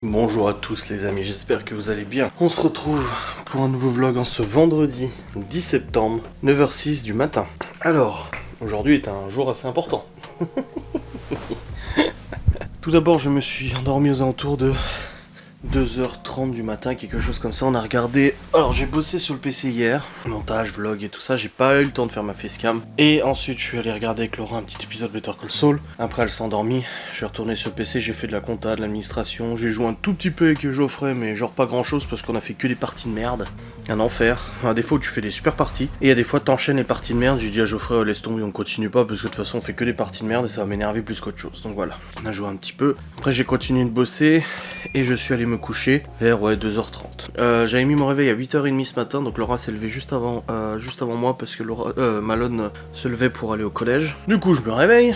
Bonjour à tous les amis, j'espère que vous allez bien. On se retrouve pour un nouveau vlog en ce vendredi 10 septembre, 9h06 du matin. Alors, aujourd'hui est un jour assez important. Tout d'abord, je me suis endormi aux alentours de 2h30 du matin, quelque chose comme ça. On a regardé... Alors, j'ai bossé sur le PC hier, montage, vlog et tout ça. J'ai pas eu le temps de faire ma facecam. Et ensuite, je suis allé regarder avec Laura un petit épisode Better Call Saul. Après, elle s'est endormie. Je suis retourné sur le PC, j'ai fait de la compta, de l'administration. J'ai joué un tout petit peu avec Geoffrey, mais genre pas grand chose parce qu'on a fait que des parties de merde. Un enfer. À des fois, tu fais des super parties. Et à des fois, t'enchaînes les parties de merde. J'ai dit à Geoffrey, oh, laisse tomber, on continue pas parce que de toute façon, on fait que des parties de merde et ça va m'énerver plus qu'autre chose. Donc voilà, on a joué un petit peu. Après, j'ai continué de bosser et je suis allé me coucher vers 2h30. J'avais mis mon réveil à 8h30 ce matin, donc Laura s'est levée juste avant moi parce que Malone se levait pour aller au collège. Du coup, je me réveille.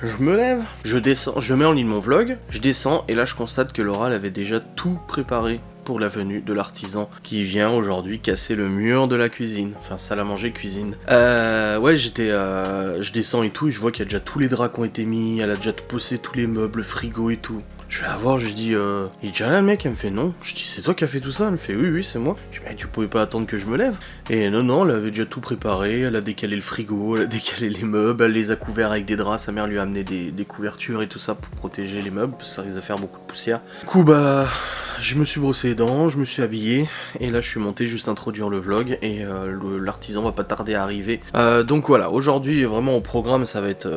Je me lève, je descends, je mets en ligne mon vlog, je descends et là je constate que Laura elle avait déjà tout préparé pour la venue de l'artisan qui vient aujourd'hui casser le mur de la cuisine, enfin salle à manger cuisine. Ouais, je descends et tout et je vois qu'il y a déjà tous les draps qui ont été mis, elle a déjà posé tous les meubles, le frigo et tout. Je vais la voir, je dis, il est déjà là le mec? Elle me fait non. Je dis, c'est toi qui as fait tout ça? Elle me fait oui, c'est moi. Je dis, mais tu pouvais pas attendre que je me lève? Et non, elle avait déjà tout préparé, elle a décalé le frigo, elle a décalé les meubles, elle les a couverts avec des draps, sa mère lui a amené des couvertures et tout ça pour protéger les meubles, parce que ça risque de faire beaucoup de poussière. Du coup, je me suis brossé les dents, je me suis habillé, et là je suis monté juste introduire le vlog, et l'artisan va pas tarder à arriver. Donc voilà, aujourd'hui vraiment au programme ça va être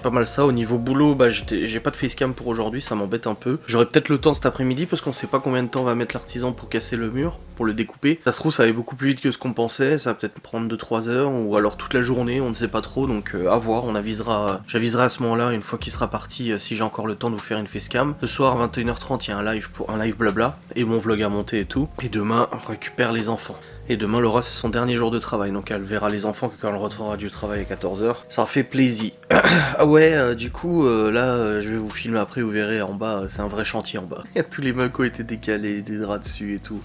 pas mal ça. Au niveau boulot, j'ai pas de facecam pour aujourd'hui, ça m'embête un peu. J'aurai peut-être le temps cet après-midi parce qu'on sait pas combien de temps va mettre l'artisan pour casser le mur, pour le découper. Ça se trouve ça va beaucoup plus vite que ce qu'on pensait, ça va peut-être prendre 2-3 heures, ou alors toute la journée, on ne sait pas trop, donc à voir, j'aviserai à ce moment-là, une fois qu'il sera parti, si j'ai encore le temps de vous faire une facecam. Ce soir à 21h30, il y a un live blabla, et mon vlog à monter et tout. Et demain, on récupère les enfants. Et demain, Laura, c'est son dernier jour de travail, donc elle verra les enfants que quand elle retrouvera du travail à 14h. Ça fait plaisir. Ah ouais, du coup, je vais vous filmer après, vous verrez en bas, c'est un vrai chantier en bas. Il y a tous les meubles qui ont été décalés, des draps dessus et tout.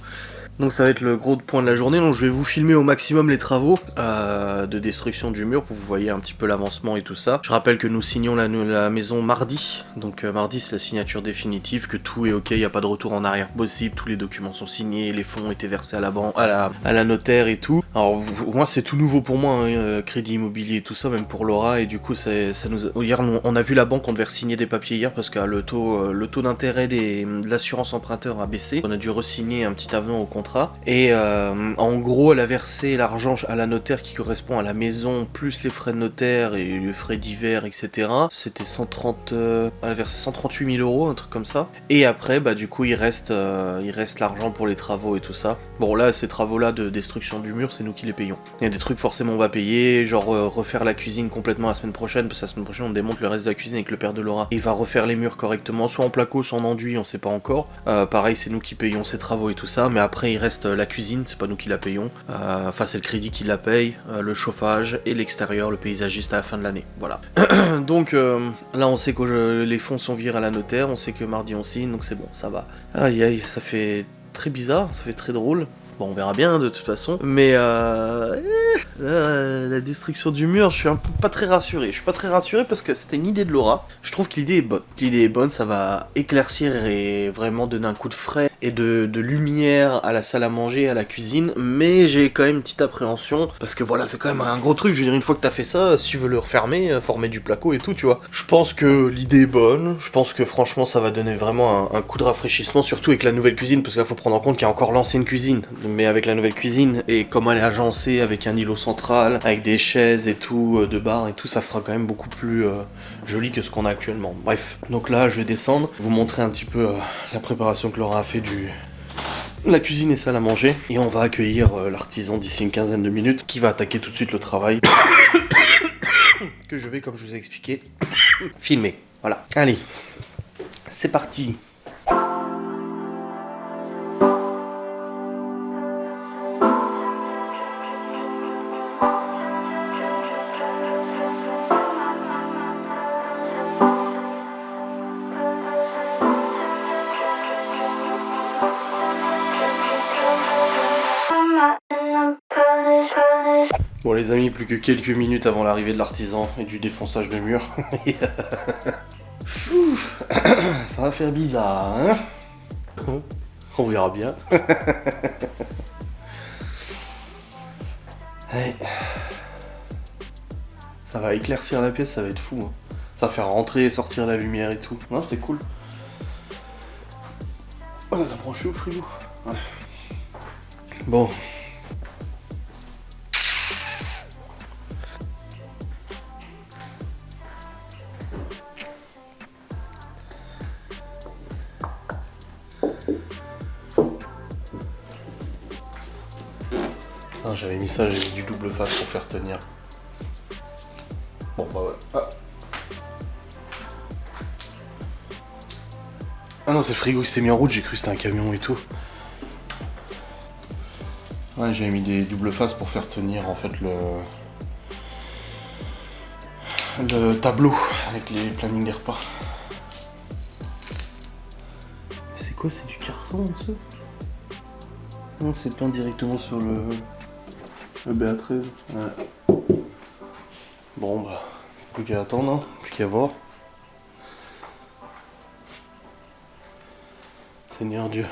Donc ça va être le gros point de la journée, donc je vais vous filmer au maximum les travaux de destruction du mur pour que vous voyez un petit peu l'avancement et tout ça. Je rappelle que nous signons la maison mardi, donc mardi c'est la signature définitive, que tout est ok, il n'y a pas de retour en arrière possible, tous les documents sont signés, les fonds ont été versés à la banque, à la notaire et tout. Alors moi c'est tout nouveau pour moi, hein, crédit immobilier et tout ça, même pour Laura, et du coup hier on a vu la banque, on devait signer des papiers hier parce que le taux d'intérêt de l'assurance emprunteur a baissé, on a dû re-signer un petit avenant au contrat. Et en gros elle a versé l'argent à la notaire qui correspond à la maison plus les frais de notaire et les frais divers etc. C'était 130, elle a versé 138 000 €, un truc comme ça. Et après du coup il reste l'argent pour les travaux et tout ça. Bon là ces travaux là de destruction du mur c'est nous qui les payons. Il y a des trucs forcément on va payer, genre refaire la cuisine complètement la semaine prochaine, parce que la semaine prochaine on démonte le reste de la cuisine avec le père de Laura. Il va refaire les murs correctement, soit en placo, soit en enduit, on sait pas encore. Pareil c'est nous qui payons ces travaux et tout ça, mais après il reste la cuisine, c'est pas nous qui la payons. Enfin c'est le crédit qui la paye, le chauffage et l'extérieur, le paysagiste à la fin de l'année. Voilà. Donc là on sait que les fonds sont virés à la notaire, on sait que mardi on signe, donc c'est bon, ça va. Aïe, ça fait très bizarre, ça fait très drôle. Bon, on verra bien de toute façon. Mais la destruction du mur, je suis pas très rassuré. Je suis pas très rassuré parce que c'était une idée de Laura. Je trouve que l'idée est bonne. L'idée est bonne, ça va éclaircir et vraiment donner un coup de frais et de lumière à la salle à manger, à la cuisine. Mais j'ai quand même une petite appréhension parce que voilà, c'est quand même un gros truc. Je veux dire, une fois que t'as fait ça, si tu veux le refermer, former du placo et tout, tu vois. Je pense que l'idée est bonne. Je pense que franchement, ça va donner vraiment un coup de rafraîchissement, surtout avec la nouvelle cuisine, parce qu'il faut prendre en compte qu'il y a encore l'ancienne cuisine. Mais avec la nouvelle cuisine et comment elle est agencée avec un îlot central, avec des chaises et tout, de bar et tout, ça fera quand même beaucoup plus joli que ce qu'on a actuellement. Bref, donc là je vais descendre, vous montrer un petit peu la préparation que Laura a fait la cuisine et salle à manger, et on va accueillir l'artisan d'ici une quinzaine de minutes qui va attaquer tout de suite le travail que je vais, comme je vous ai expliqué, filmer. Voilà, allez, c'est parti. Bon les amis, plus que quelques minutes avant l'arrivée de l'artisan et du défonçage de mur. Ça va faire bizarre, hein? On verra bien. Hey. Ça va éclaircir la pièce, ça va être fou. Hein. Ça va faire rentrer et sortir la lumière et tout. Non, c'est cool. On a branché au frigo. Ouais. Bon. Ah, j'avais mis ça, j'avais mis du double face pour faire tenir. Bon bah ouais. Ah non, c'est le frigo qui s'est mis en route, j'ai cru que c'était un camion et tout. Ouais, j'avais mis des doubles faces pour faire tenir en fait le tableau avec les plannings des repas. C'est quoi, c'est du carton en dessous? Non, c'est peint directement sur le BA13. Ouais. Bon bah, plus qu'à attendre, hein. Plus qu'à voir. Seigneur Dieu.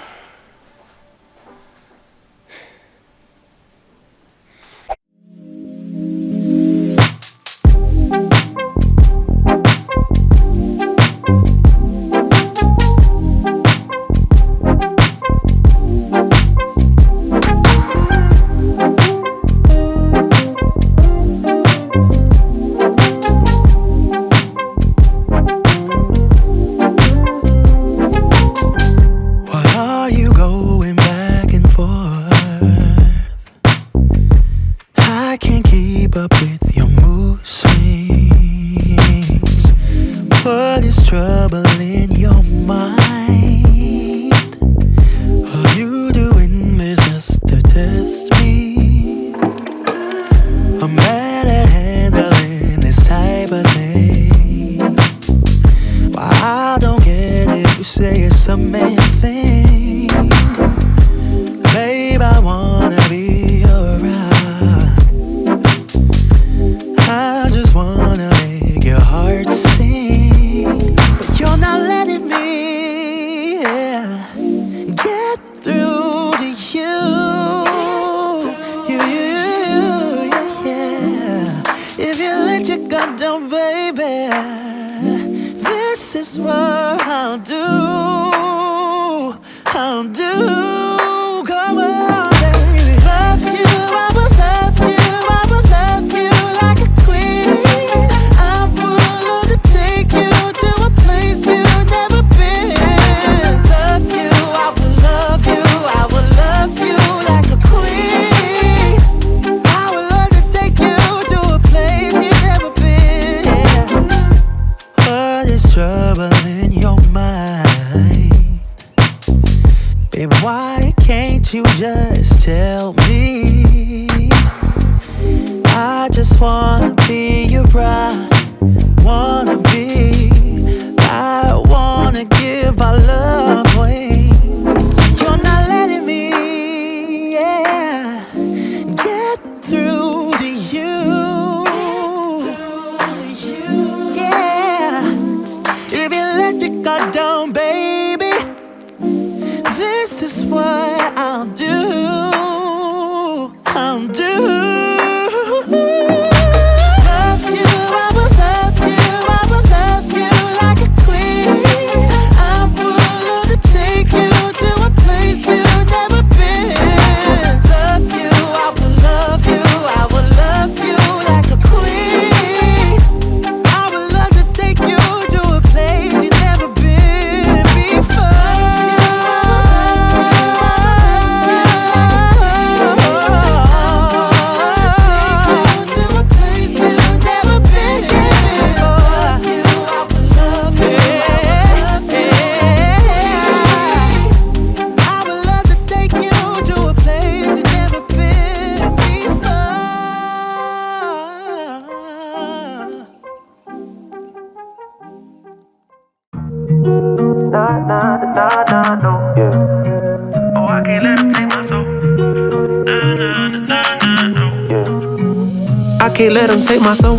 Can't let them take my soul.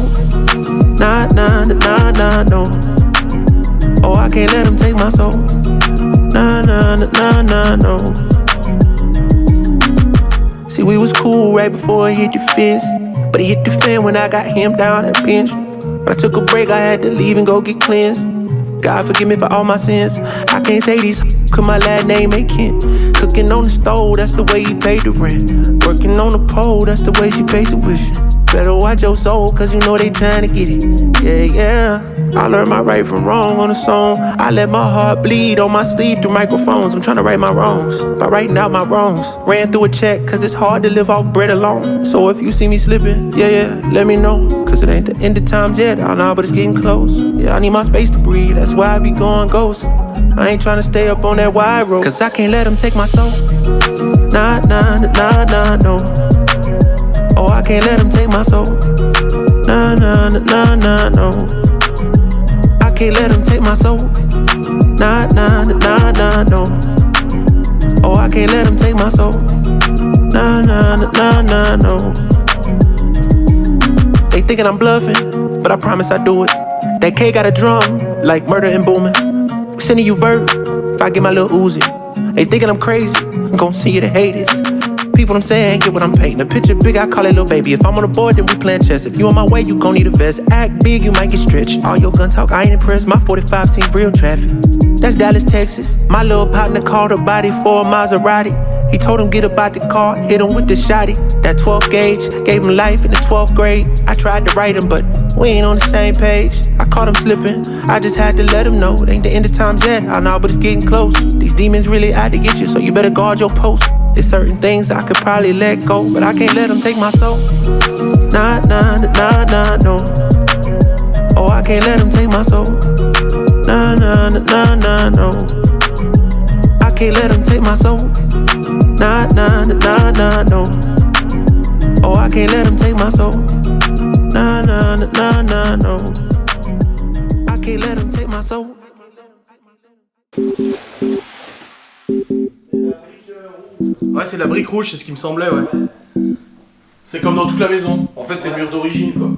Nah, nah, nah, nah, nah, no. Oh, I can't let him take my soul. Nah, nah, nah, nah, nah, no. See, we was cool right before he hit the fence, but he hit the fan when I got him down at the bench. When I took a break, I had to leave and go get cleansed. God forgive me for all my sins. I can't say these cause my last name ain't Kent. Cooking on the stove, that's the way he paid the rent. Working on the pole, that's the way she paid tuition. Better watch your soul, cause you know they tryna get it. Yeah, yeah. I learned my right from wrong on a song. I let my heart bleed on my sleeve through microphones. I'm tryna right my wrongs by writing out my wrongs. Ran through a check, cause it's hard to live off bread alone. So if you see me slipping, yeah, let me know. Cause it ain't the end of times yet, I know, but it's getting close. Yeah, I need my space to breathe, that's why I be going ghost. I ain't tryna stay up on that wide road, cause I can't let him take my soul. Nah, nah, nah, nah, no. Oh, I can't let him take my soul. Nah, nah, nah, nah, no. I can't let him take my soul. Nah, nah, nah, nah, no. Oh, I can't let him take my soul. Nah, nah, nah, nah, no. They thinking I'm bluffing, but I promise I do it. That K got a drum, like murder and booming. We sending you vert, if I get my little Uzi. They thinking I'm crazy, I'm gon' see you to hate this. People I'm saying, get what I'm painting. A picture big, I call it little baby. If I'm on the board, then we playing chess. If you on my way, you gon' need a vest. Act big, you might get stretched. All your gun talk, I ain't impressed. My 45 seen real traffic. That's Dallas, Texas. My little partner called a body for a Maserati. He told him get up out the car, hit him with the shotty. That 12 gauge, gave him life in the 12th grade. I tried to write him, but we ain't on the same page. I caught him slipping, I just had to let him know. It ain't the end of times yet, I know, but it's getting close. These demons really out to get you, so you better guard your post. There's certain things I could probably let go, but I can't let them take my soul. Nah, nah, nah, nah, no. Oh, I can't let them take my soul. Nah, nah, nah, nah, no. I can't let them take my soul. Nah, nah, nah, nah, no. Oh, I can't let them take my soul. Nah, nah, nah, nah, no. I can't let them take my soul. Ouais, c'est la brique rouge, c'est ce qui me semblait, ouais. C'est comme dans toute la maison. En fait, c'est le mur d'origine, quoi.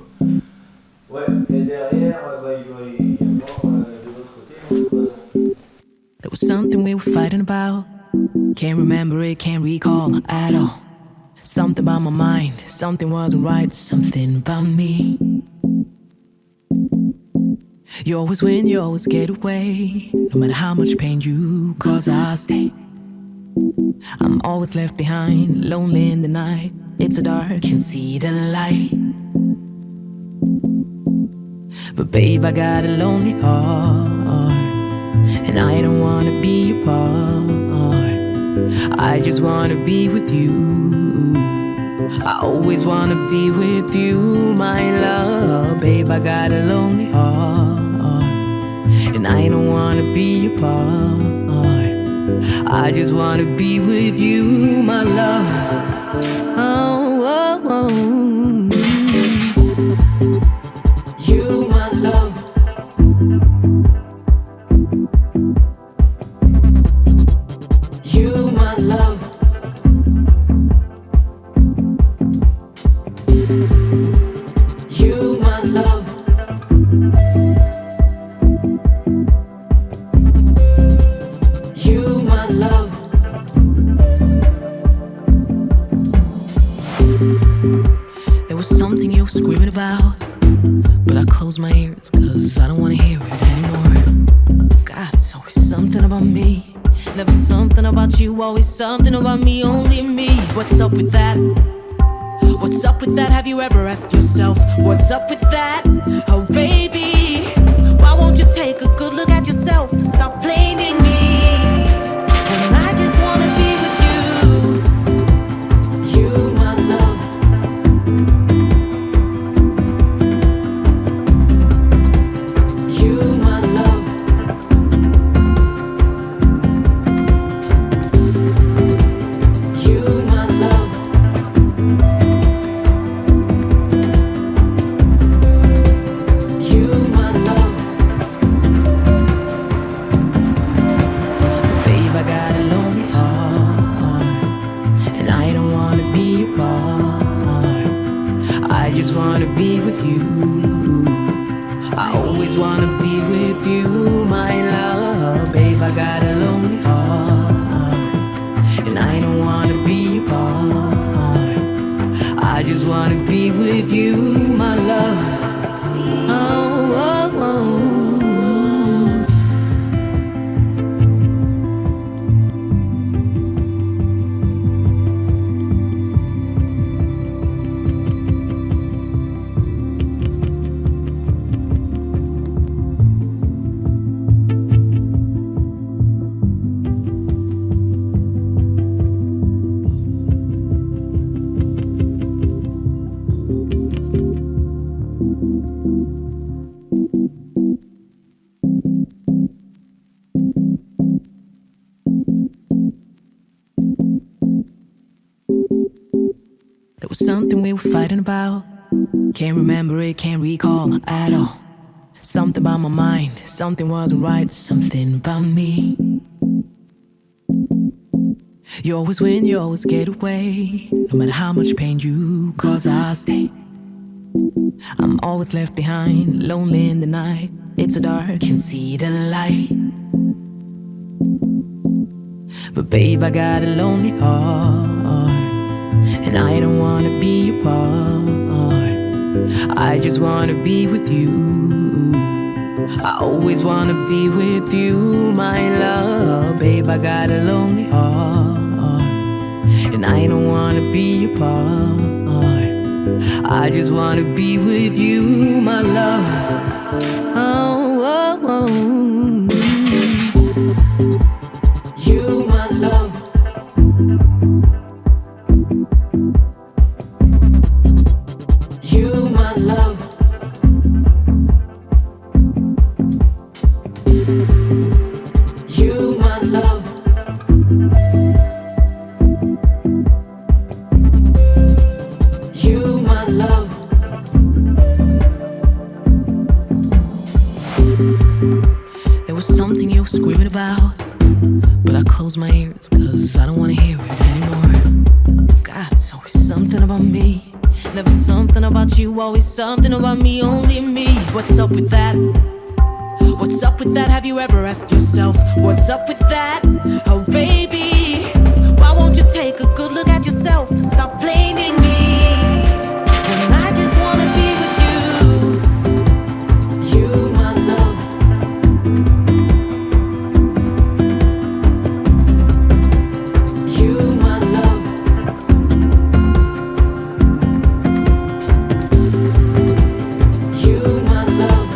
Ouais, et derrière, il doit y avoir de l'autre côté. There was something we were fighting about. Can't remember it, can't recall at all. Something about my mind, something wasn't right, something about me. You always win, you always get away. No matter how much pain you cause, I stay. I'm always left behind, lonely in the night. It's so dark, can't see the light. But babe, I got a lonely heart, and I don't wanna be apart. I just wanna be with you. I always wanna be with you, my love. Babe, I got a lonely heart, and I don't wanna be apart. I just wanna be with you, my love. Oh, oh, oh. You, my love. You, my love. You, my love. You, my love. There was something you were screaming about, but I closed my ears, cause I don't wanna hear it anymore. God, it's always something about me. Never something about you, always something about me, only me. What's up with that? What's up with that? Have you ever asked yourself, what's up with that? Oh baby, why won't you take a good look at yourself and stop blaming me? When I just wanna be with you. You, my love. You, my love. You, my love. You, my love. Babe, I got a lonely heart, and I don't wanna be apart. I just wanna be with you. I always wanna be with with you, my love. Babe, I got a lonely heart, and I don't wanna be apart. I just wanna be with you, my love. Oh, oh, oh. There was something we were fighting about. Can't remember it, can't recall at all. Something about my mind, something wasn't right, something about me. You always win, you always get away. No matter how much pain you cause, I stay. I'm always left behind, lonely in the night. It's so dark, can't see the light. But babe, I got a lonely heart, and I don't wanna be apart. I just wanna be with you. I always wanna be with you, my love. Babe, I got a lonely heart, and I don't wanna be apart. I just wanna be with you, my love. Oh, oh, oh. You, my love. You, my love. You, my love. You, my love. There was something you were screaming about, but I closed my ears, cause I don't wanna hear it anymore. God, it's always something about me. Never something about you, always something about me, only me. What's up with that? What's up with that? Have you ever asked yourself, what's up with that? Oh baby, why won't you take a good look at yourself and stop blaming me, when I just wanna be with you. You, my love. You, my love. You, my love.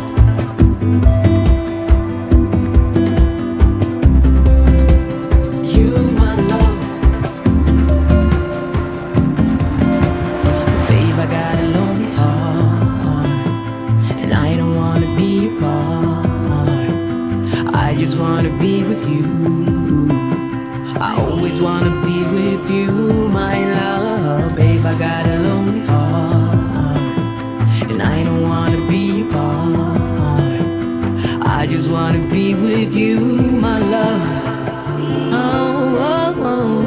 You, my love. Babe, I got a lonely heart, and I don't wanna be apart. I just wanna be with you. I always wanna be with you, my love. Babe, I got a lonely heart, and I don't wanna be apart. I just wanna be with you, my love. Oh, oh, oh.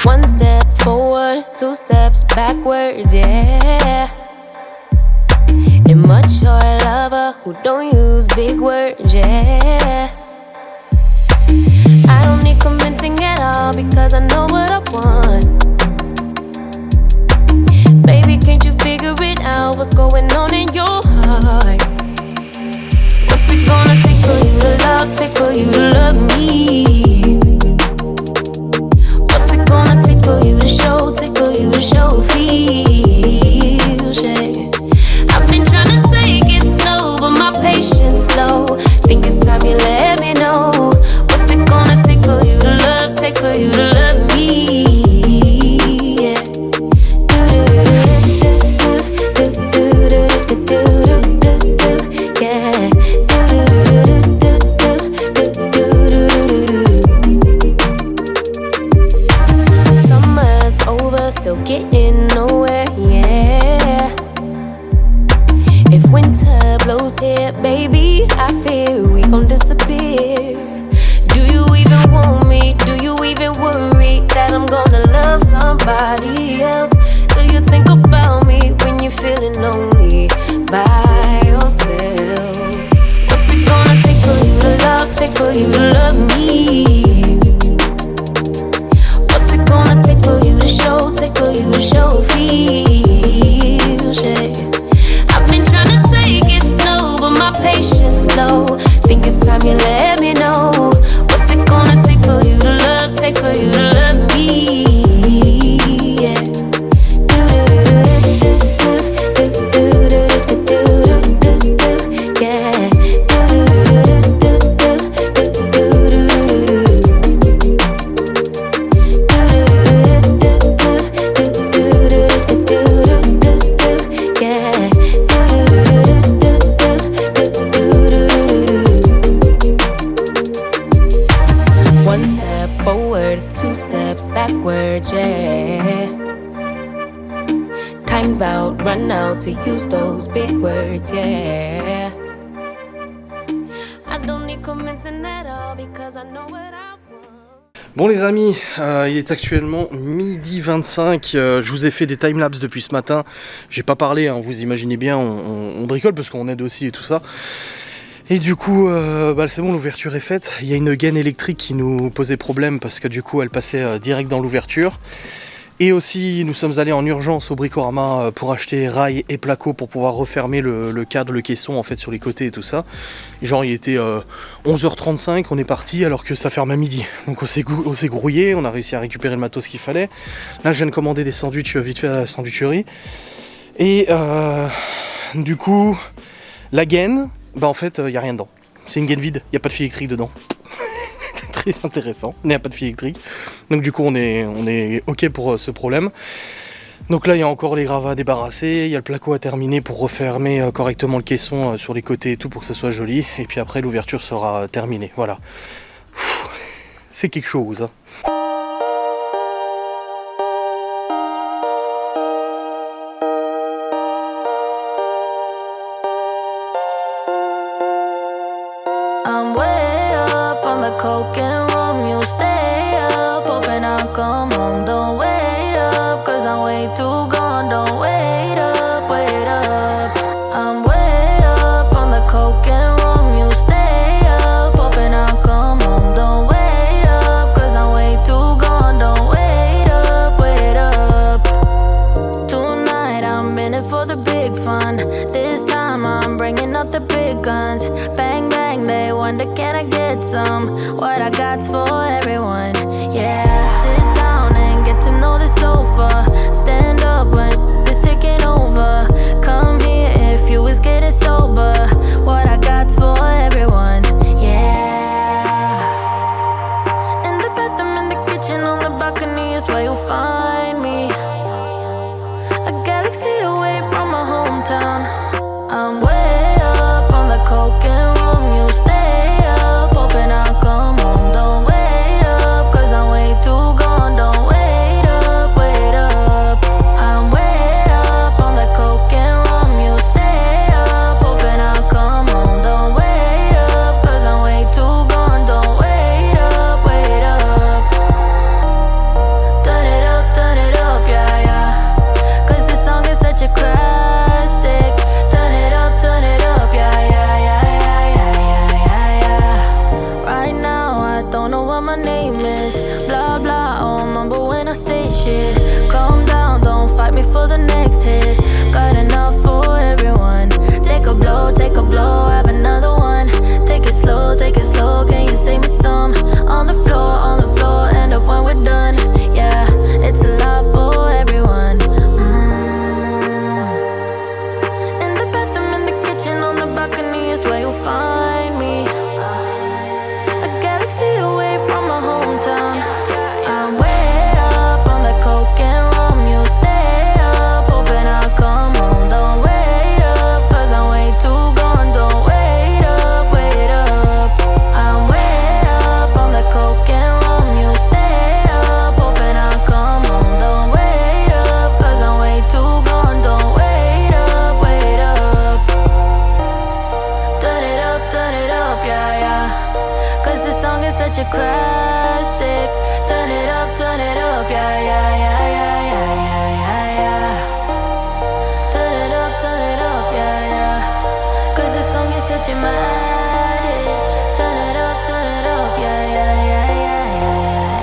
One step forward, two steps backwards, yeah. Immature lover who don't use big words, yeah. I don't need convincing at all because I know what I want. Baby, can't you figure it out? What's going on in your heart? What's it gonna take for you to love, take for you to love me? What's it gonna take for you to show, take for you to show feels, yeah. I've been trying to take it slow, but my patience low. Think it's time you let me know. What's it gonna take for you to love, take for you to love me? friends bout, run out to use those big words, yeah. I don't need convincing at all because I know what I want. Bon les amis, il est actuellement 12h25, je vous ai fait des timelapses depuis ce matin, j'ai pas parlé, hein, vous imaginez bien, on bricole parce qu'on aide aussi et tout ça. Et du coup, c'est bon, l'ouverture est faite. Il y a une gaine électrique qui nous posait problème parce que du coup, elle passait direct dans l'ouverture. Et aussi, nous sommes allés en urgence au Bricorama pour acheter rails et placo pour pouvoir refermer le cadre, le caisson en fait sur les côtés et tout ça. Et genre, il était 11h35, on est parti alors que ça ferme à midi. Donc on s'est grouillé, on a réussi à récupérer le matos qu'il fallait. Là, je viens de commander des sandwichs vite fait à la sandwicherie. Et du coup, la gaine... en fait, il n'y a rien dedans. C'est une gaine vide, il n'y a pas de fil électrique dedans. C'est très intéressant, il n'y a pas de fil électrique. Donc du coup, on est OK pour ce problème. Donc là, il y a encore les gravats à débarrasser, il y a le placo à terminer pour refermer correctement le caisson sur les côtés et tout pour que ça soit joli. Et puis après, l'ouverture sera terminée, voilà. C'est quelque chose, hein. I'm way up on the coke and rum. You stay up, hoping I'll come home. Don't wait up, cause I'm way too gone. Don't wait up, wait up. I'm way up on the coke and rum. You stay up, hoping I'll come home. Don't wait up, cause I'm way too gone. Don't wait up, wait up. Tonight I'm in it for the big fun. This time I'm bringing out the big guns. Bang bang, they wonder can I get some? What I got's for everyone. Yeah, sit down and get to know the sofa. Stand up when it's taking over. Come here if you was getting sober. What I got's for everyone. Yeah. In the bathroom, in the kitchen, on the balcony is where you'll find me. A galaxy away from my hometown. I'm way up on the coke and rum. You stay up, hoping I'll come home. Don't wait up, cause I'm way too gone. Don't wait up, wait up. I'm way up on the coke and rum. You stay up, hoping I'll come home. Don't wait up, cause I'm way too gone. Don't wait up, wait up. Turn it up, yeah, yeah. Cause this song is such a classic. Turn it up, yeah, yeah, yeah, yeah, yeah, yeah, yeah. Right now I don't know what my name is. Blah blah, I'll mumble when I say shit. Calm down, don't fight me for the next hit. Got enough for everyone. Take a blow, have another one. Take it slow, can you save me some? On the floor, end up when we're done. Yeah, it's a lot for everyone. In the bathroom, in the kitchen, on the balcony is where you'll find me. A galaxy away from my hometown. I'm way up on the coke and rum. You stay up, hoping I'll come home. Don't wait up, cause I'm way too gone. Don't wait up, wait up. I'm way up on the coke and rum. You stay up, hoping I'll come home. Don't wait up, cause I'm way too gone. Don't wait up, wait up. Turn it up, yeah, yeah. Cause this song is such a classic. Turn it up, yeah, yeah, yeah, yeah, yeah, yeah, yeah. Turn it up, yeah, yeah. Cause this song is such a mad hit. Turn it up, yeah, yeah, yeah, yeah, yeah,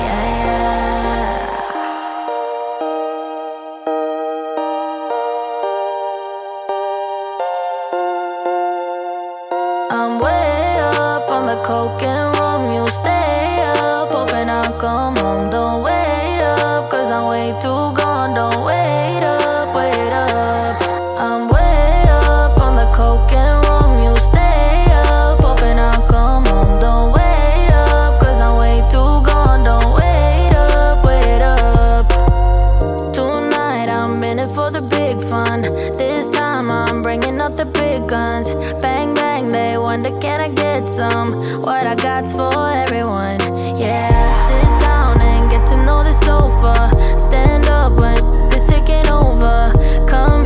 yeah, yeah. I'm way up on the coke and rum. You stay up, hoping I'll come home. Don't wait up, cause I'm way too gone. Don't wait up, wait up. I'm way up on the coke and rum. You stay up, hoping I'll come home. Don't wait up, cause I'm way too gone. Don't wait up, wait up. Tonight I'm in it for the big fun. This time I'm bringing out the big guns. Bang bang, they wonder can I get some? What I got's for everyone. Yeah, sit down and get to know the sofa. Stand up when it's taking over. Come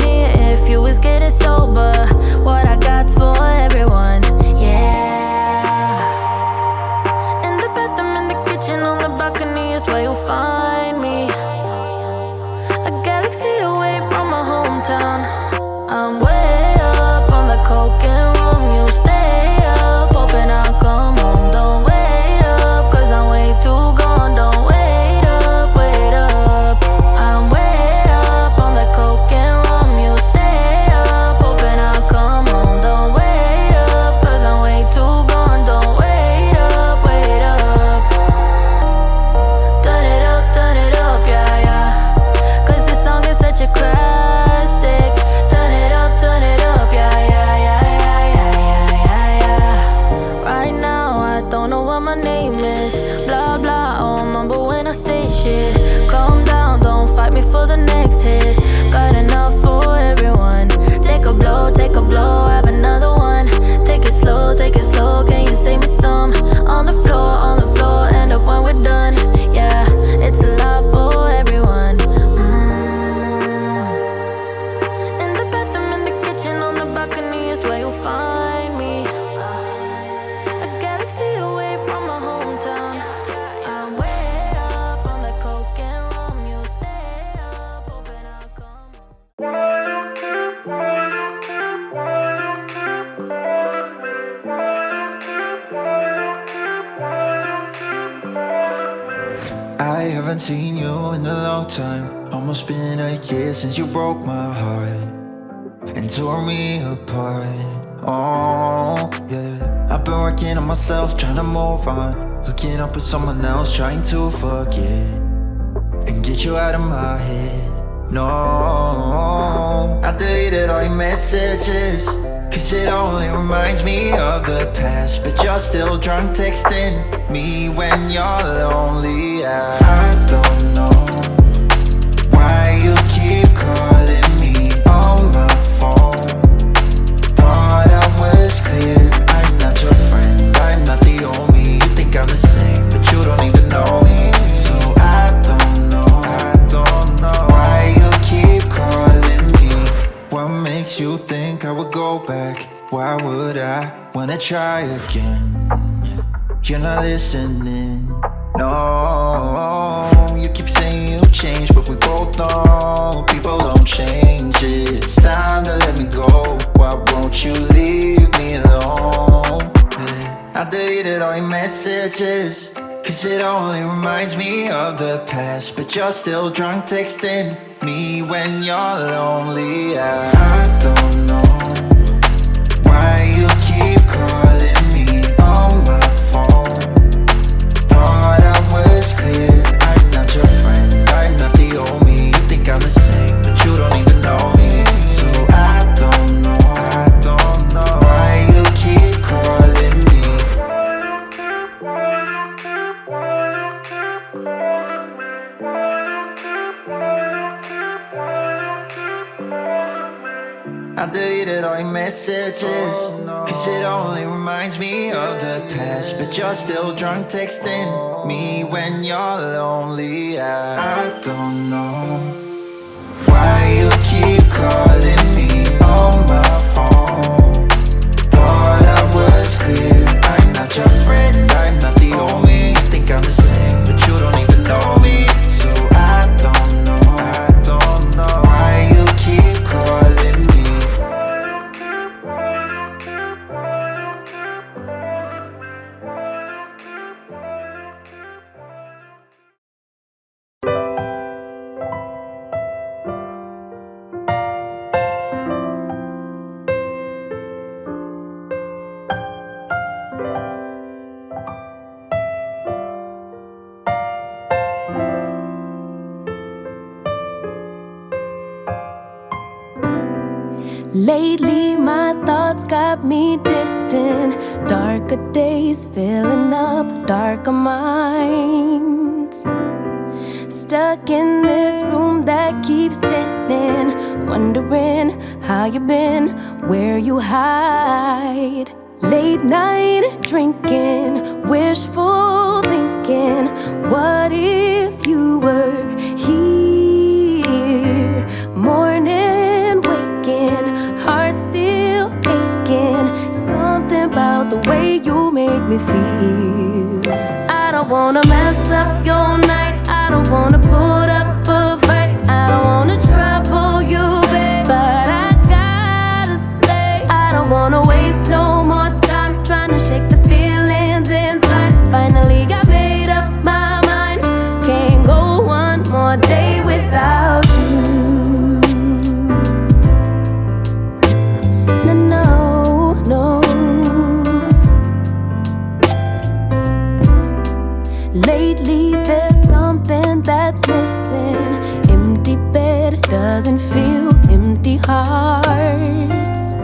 I haven't seen you in a long time. Almost been a year since you broke my heart and tore me apart. Oh, yeah. I've been working on myself, trying to move on. Hooking up with someone else, trying to forget and get you out of my head. No, I deleted all your messages, cause it only reminds me of the past. But you're still drunk texting me when you're lonely. I don't know why you keep calling me on my phone. Thought I was clear, I'm not your friend, I'm not the only. You think I'm the same, but you don't even know me. So I don't know why you keep calling me. What makes you think I would go back? Why would I wanna try again? You're not listening, no. You keep saying you changed, but we both know people don't change. It's time to let me go. Why won't you leave me alone? I deleted all your messages, cause it only reminds me of the past. But you're still drunk texting me when you're lonely. I don't know why you keep calling me on my phone. Thought I was clear, I'm not your friend, I'm not the only. You think I'm the same, but you don't even know me. So I don't know why you keep calling me. I deleted all your messages, cause it only reminds me of the past. But you're still drunk texting me when you're lonely. I don't know why you keep calling me on my phone. Thought I was clear, I'm not your friend, I'm not the only. You think I'm the same, but you don't even know me. So I don't know why you keep calling me. Lately my thoughts got me distant. Darker days filling up darker minds. Stuck in this room that keeps spinning, wondering how you been, where you hide. Late night drinking, wishful thinking. What if you were here? Morning waking, heart still aching. Something about the way you make me feel. I don't wanna mess up your night, I don't wanna put up a fight, I don't wanna trouble you, babe. But I gotta say, I don't wanna waste no more time trying to shake the feelings inside. Finally got made up my mind, can't go one more day without you. No. Lately there's something that's missing. Empty bed doesn't feel empty hearts.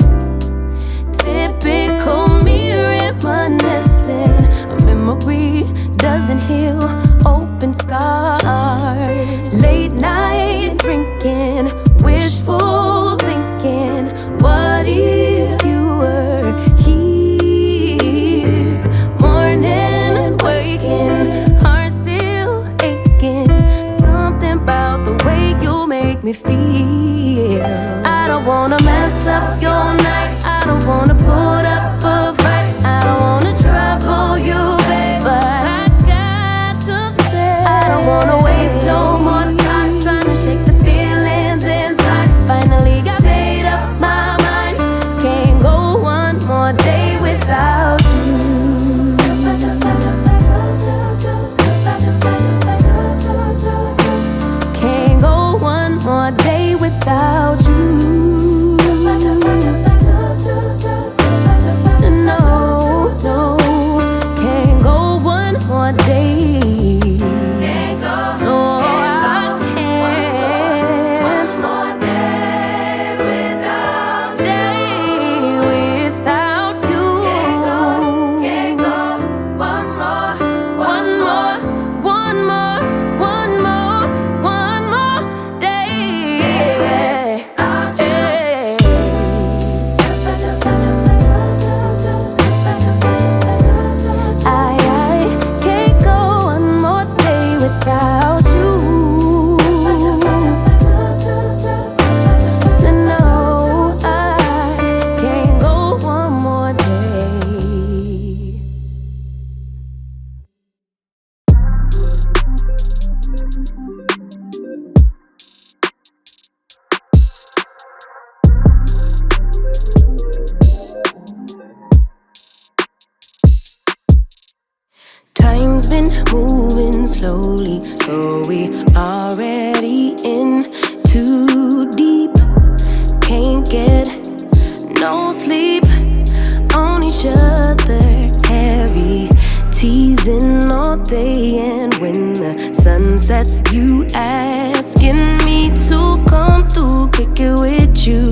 Typical me reminiscing. A memory doesn't heal open scars. Late night drinking, wishful thinking. What if you were here? Morning and waking, heart still aching. Something about the way you make me feel. I don't wanna mess up your night, I don't wanna put up a fight, I don't wanna trouble you, babe. But I got to say, I don't wanna waste no more time trying to shake the feelings inside. Finally got made up my mind, can't go one more day without you. Time's been moving slowly, so we already in too deep. Can't get no sleep on each other, heavy teasing all day. And when the sun sets, you asking me to come through, kick it with you.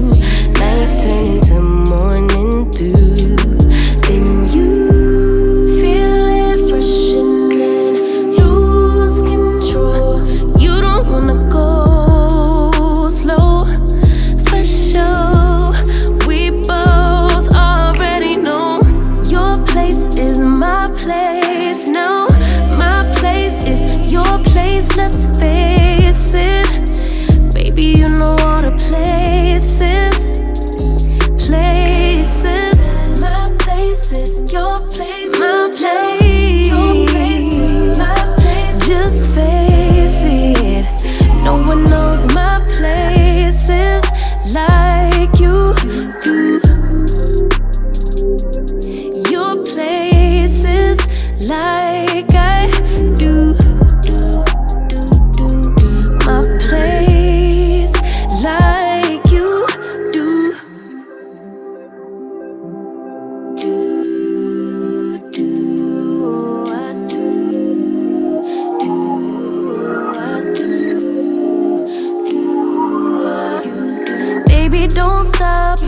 Night turn into morning dew. Then you feel it rushing in, lose control. You don't wanna go slow, for sure. We both already know your place is my place now. My place is your place, let's face it. Baby, you know all the places. Places. My place is your place. My place. Your place is my place. Just face it. No one knows my places like you do. Your places like I do. My place like you do. Baby, don't stop.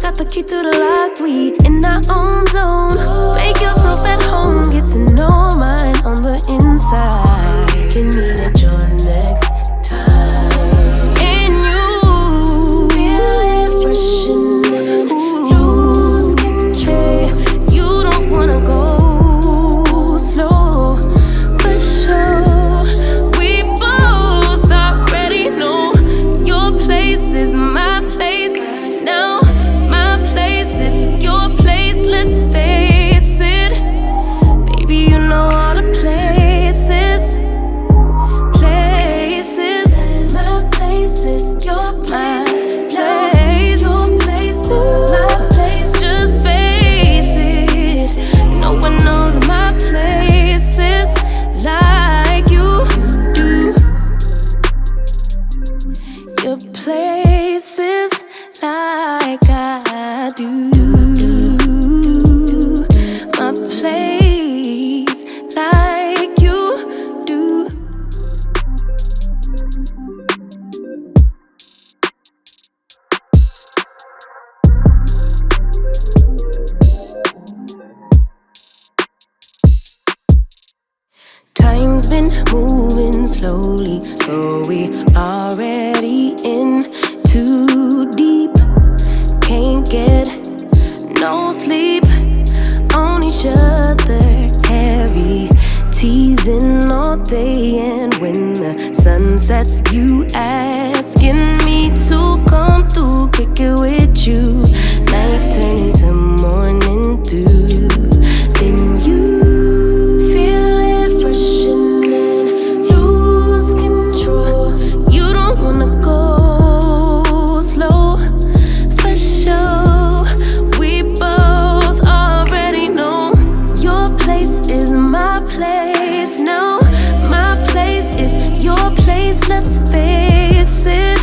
Got the key to the lock. We in our own zone. Make yourself at home. Get to know mine on the inside. We can meet at yours next time. And you feel it rushing in, lose control. You don't wanna go slow, for sure. We both already know your place is my place now. My place is your place, let's face it. Baby, you know all the places. Places. My place is your place. Your place is my place. Just face it. No one knows my places like you do. Your places like I do. My place like you do. Time's been moving slowly, so we already in too deep. Can't get no sleep on each other, heavy teasing all day. And when the sun sets, you asking me to come through, kick it with you. Night turn into morning dew. Then you feel it rushing in, lose control. You don't wanna go slow, for sure. We both already know your place is my place now. My place is your place, let's face it.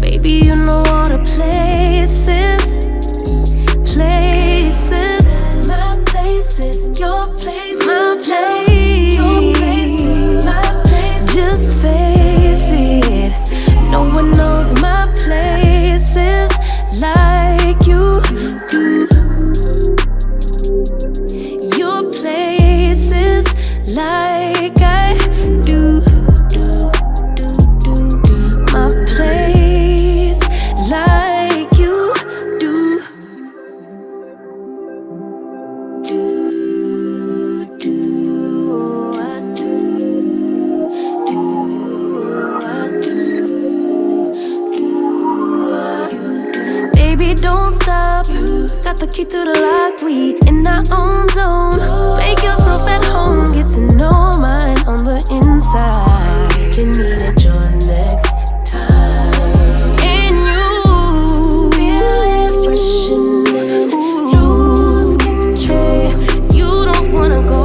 Baby, you know all the places. Places. My place is your place. My place. Your place is my place. Just face it. No one knows my places like you do. Your places like I do. My place like you do. Baby, don't stop. Got the key to the lock. We in our own zone. Make yourself at home. Get to know mine on the inside. We can meet at yours next time. And you feel it rushing in, lose control. You don't wanna go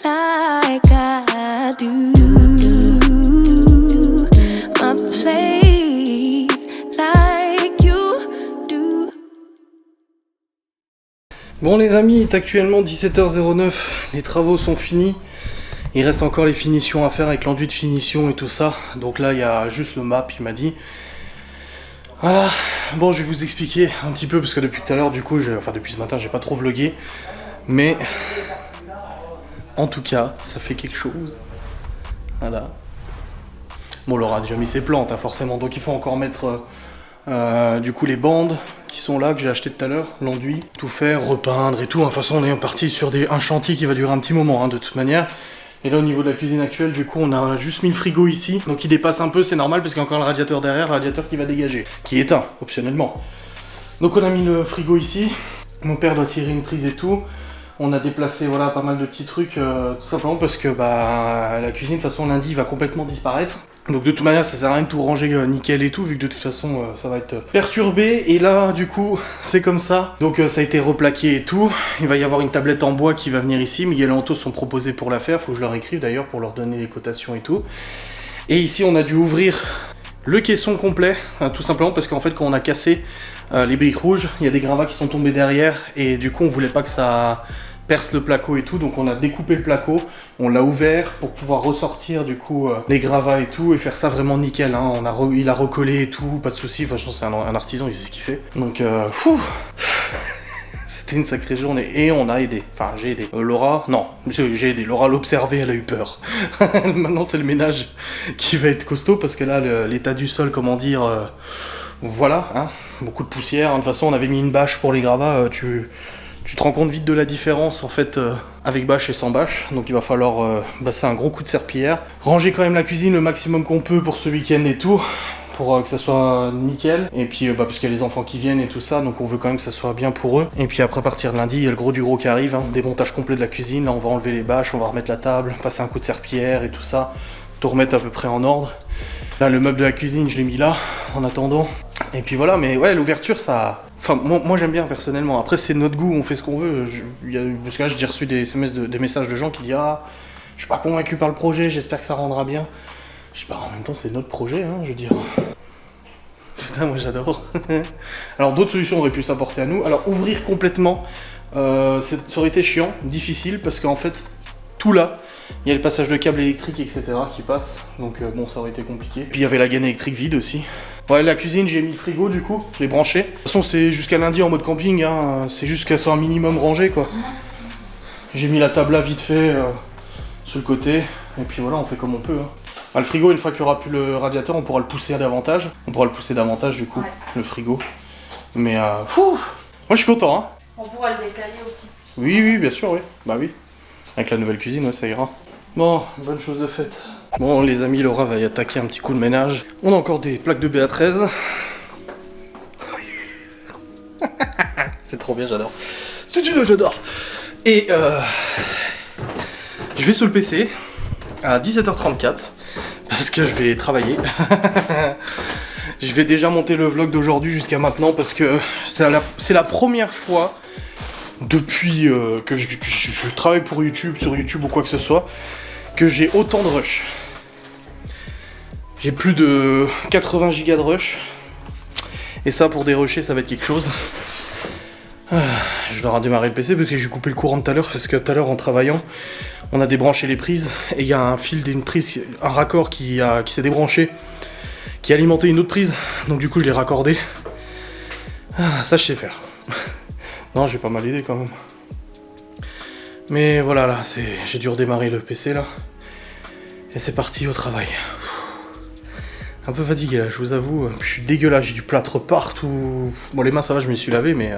like I do. My place like you do. Bon les amis, il est actuellement 17h09, les travaux sont finis. Il reste encore les finitions à faire avec l'enduit de finition et tout ça. Donc là, il y a juste le map, il m'a dit. Voilà. Bon, je vais vous expliquer un petit peu, parce que depuis tout à l'heure, du coup, enfin depuis ce matin, j'ai pas trop vlogué. Mais, en tout cas, ça fait quelque chose. Voilà. Bon, Laura a déjà mis ses plantes, hein, forcément. Donc il faut encore mettre, du coup, les bandes qui sont là, que j'ai acheté tout à l'heure. L'enduit, tout faire, repeindre et tout. De toute façon, on est parti sur un chantier qui va durer un petit moment, hein, de toute manière. Et là au niveau de la cuisine actuelle, du coup on a juste mis le frigo ici, donc il dépasse un peu, c'est normal parce qu'il y a encore le radiateur derrière, le radiateur qui va dégager, qui est éteint, optionnellement. Donc on a mis le frigo ici, mon père doit tirer une prise et tout, on a déplacé voilà pas mal de petits trucs, tout simplement parce que bah la cuisine de toute façon lundi va complètement disparaître. Donc de toute manière ça sert à rien de tout ranger nickel et tout, vu que de toute façon ça va être perturbé. Et là du coup c'est comme ça. Donc ça a été replaqué et tout. Il va y avoir une tablette en bois qui va venir ici. Miguel et Anto sont proposés pour la faire. Faut que je leur écrive d'ailleurs pour leur donner les cotations et tout. Et ici on a dû ouvrir le caisson complet, tout simplement parce qu'en fait quand on a cassé les briques rouges, il y a des gravats qui sont tombés derrière. Et du coup on voulait pas que ça perce le placo et tout, donc on a découpé le placo, on l'a ouvert pour pouvoir ressortir du coup les gravats et tout et faire ça vraiment nickel, hein. Il a recollé et tout, pas de soucis. De toute façon c'est un artisan, il sait ce qu'il fait. Donc c'était une sacrée journée et on a aidé, enfin j'ai aidé. Laura, non, j'ai aidé, Laura l'observait, elle a eu peur. Maintenant c'est le ménage qui va être costaud parce que là l'état du sol, comment dire, voilà, hein, beaucoup de poussière, hein. De toute façon on avait mis une bâche pour les gravats, tu te rends compte vite de la différence en fait avec bâche et sans bâche, donc il va falloir basser un gros coup de serpillière. Ranger quand même la cuisine le maximum qu'on peut pour ce week-end et tout, pour que ça soit nickel. Et puis parce qu'il y a les enfants qui viennent et tout ça, donc on veut quand même que ça soit bien pour eux. Et puis après partir de lundi, il y a le gros du gros qui arrive, hein, démontage complet de la cuisine, là on va enlever les bâches, on va remettre la table, passer un coup de serpillière et tout ça, tout remettre à peu près en ordre. Là le meuble de la cuisine je l'ai mis là, en attendant. Et puis voilà, mais ouais, l'ouverture ça... Enfin, moi j'aime bien personnellement. Après, c'est notre goût, on fait ce qu'on veut. Parce que là, j'ai reçu des SMS, des messages de gens qui disent ah, je suis pas convaincu par le projet, j'espère que ça rendra bien. Je sais pas, en même temps, c'est notre projet, hein, je veux dire. Putain, moi j'adore. Alors, d'autres solutions auraient pu s'apporter à nous. Alors, ouvrir complètement, ça aurait été chiant, difficile, parce qu'en fait, tout là, il y a le passage de câbles électriques, etc. qui passe. Donc, bon, ça aurait été compliqué. Puis, il y avait la gaine électrique vide aussi. Ouais, la cuisine, j'ai mis le frigo du coup, je l'ai branché. De toute façon, c'est jusqu'à lundi en mode camping, hein. C'est juste qu'elle soit un minimum rangée quoi. J'ai mis la table là vite fait sur le côté, et puis voilà, on fait comme on peut. Hein. Le frigo, une fois qu'il n'y aura plus le radiateur, on pourra le pousser davantage. On pourra le pousser davantage du coup, ouais. Le frigo. Mais moi je suis content. Hein. On pourra le décaler aussi. Oui, bien sûr, oui. Bah oui. Avec la nouvelle cuisine, ouais, ça ira. Bon, bonne chose de faite. Bon les amis, Laura va y attaquer un petit coup de ménage. On a encore des plaques de BA13. C'est trop bien, j'adore. C'est génial, j'adore. Et je vais sur le PC à 17h34 parce que je vais travailler. Je vais déjà monter le vlog d'aujourd'hui jusqu'à maintenant parce que c'est la première fois depuis que je travaille pour YouTube, sur YouTube ou quoi que ce soit, que j'ai autant de rush. J'ai plus de 80 gigas de rush. Et ça, pour dérocher, ça va être quelque chose. Je dois redémarrer le PC parce que j'ai coupé le courant tout à l'heure. Parce que tout à l'heure, en travaillant, on a débranché les prises. Et il y a un fil d'une prise, un raccord qui s'est débranché, qui a alimenté une autre prise. Donc du coup, je l'ai raccordé. Ça, je sais faire. Non, j'ai pas mal aidé quand même. Mais voilà, là, j'ai dû redémarrer le PC là. Et c'est parti au travail. Un peu fatigué là, je vous avoue. Je suis dégueulasse, j'ai du plâtre partout. Bon, les mains ça va, je me suis lavé, mais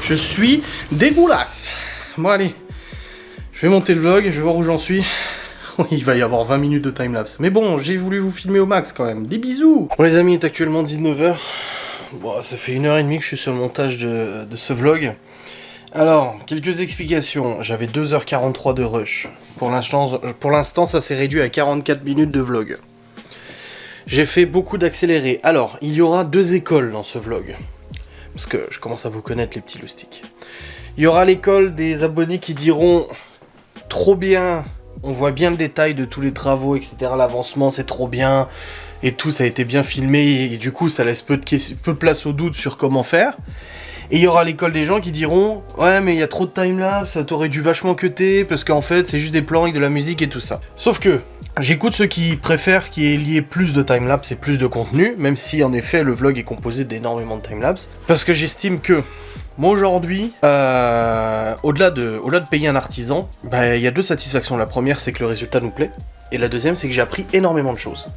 je suis dégueulasse. Bon, allez. Je vais monter le vlog, je vais voir où j'en suis. Il va y avoir 20 minutes de timelapse. Mais bon, j'ai voulu vous filmer au max quand même. Des bisous. Bon, les amis, il est actuellement 19h. Bon, ça fait 1h30 que je suis sur le montage de ce vlog. Alors, quelques explications. J'avais 2h43 de rush. Pour l'instant, ça s'est réduit à 44 minutes de vlog. J'ai fait beaucoup d'accélérés. Alors, il y aura 2 écoles dans ce vlog. Parce que je commence à vous connaître, les petits loustiques. Il y aura l'école des abonnés qui diront trop bien. On voit bien le détail de tous les travaux, etc. L'avancement, c'est trop bien. Et tout, ça a été bien filmé. Et du coup, ça laisse peu de place au doute sur comment faire. Et il y aura l'école des gens qui diront « Ouais, mais il y a trop de timelapse, t'aurais dû vachement cutter, parce qu'en fait, c'est juste des plans avec de la musique et tout ça. » Sauf que, j'écoute ceux qui préfèrent qu'il y ait lié plus de timelapse et plus de contenu, même si, en effet, le vlog est composé d'énormément de timelapse. Parce que j'estime que, moi, aujourd'hui, au-delà de payer un artisan, bah, il y a deux satisfactions. La première, c'est que le résultat nous plaît. Et la deuxième, c'est que j'ai appris énormément de choses.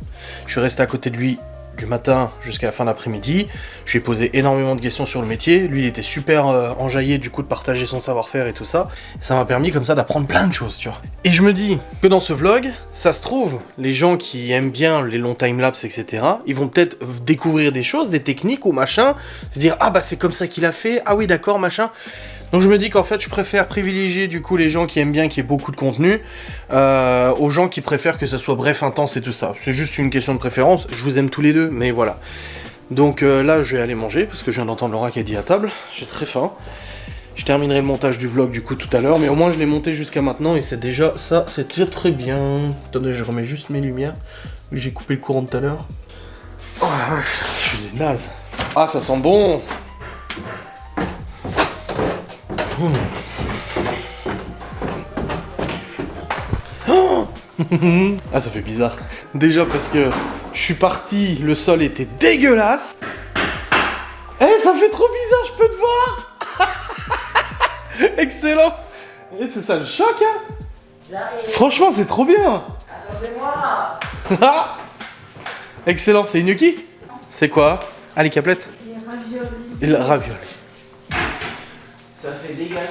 Je suis resté à côté de lui du matin jusqu'à la fin d'après-midi, je lui ai posé énormément de questions sur le métier, lui il était super enjaillé du coup de partager son savoir-faire et tout ça, ça m'a permis comme ça d'apprendre plein de choses, tu vois. Et je me dis que dans ce vlog, ça se trouve, les gens qui aiment bien les longs timelapse, etc., ils vont peut-être découvrir des choses, des techniques ou machin, se dire « Ah bah c'est comme ça qu'il a fait, ah oui d'accord, machin ». Donc je me dis qu'en fait je préfère privilégier du coup les gens qui aiment bien qu'il y ait beaucoup de contenu aux gens qui préfèrent que ça soit bref, intense et tout ça. C'est juste une question de préférence, je vous aime tous les deux, mais voilà. Donc là je vais aller manger parce que je viens d'entendre Laura qui a dit à table, j'ai très faim. Je terminerai le montage du vlog du coup tout à l'heure, mais au moins je l'ai monté jusqu'à maintenant et c'est déjà ça, c'est déjà très bien. Attendez, je remets juste mes lumières, oui j'ai coupé le courant tout à l'heure. Oh la vache, je suis naze. Ah ça sent bon. Oh ah ça fait bizarre. Déjà parce que je suis parti, le sol était dégueulasse. Eh ça fait trop bizarre, je peux te voir. Excellent. Et c'est ça le choc hein. Franchement c'est trop bien. Attendez-moi. Excellent, c'est gnocchi. C'est quoi? Ah les caplettes. Les raviolis. Ça fait dégager.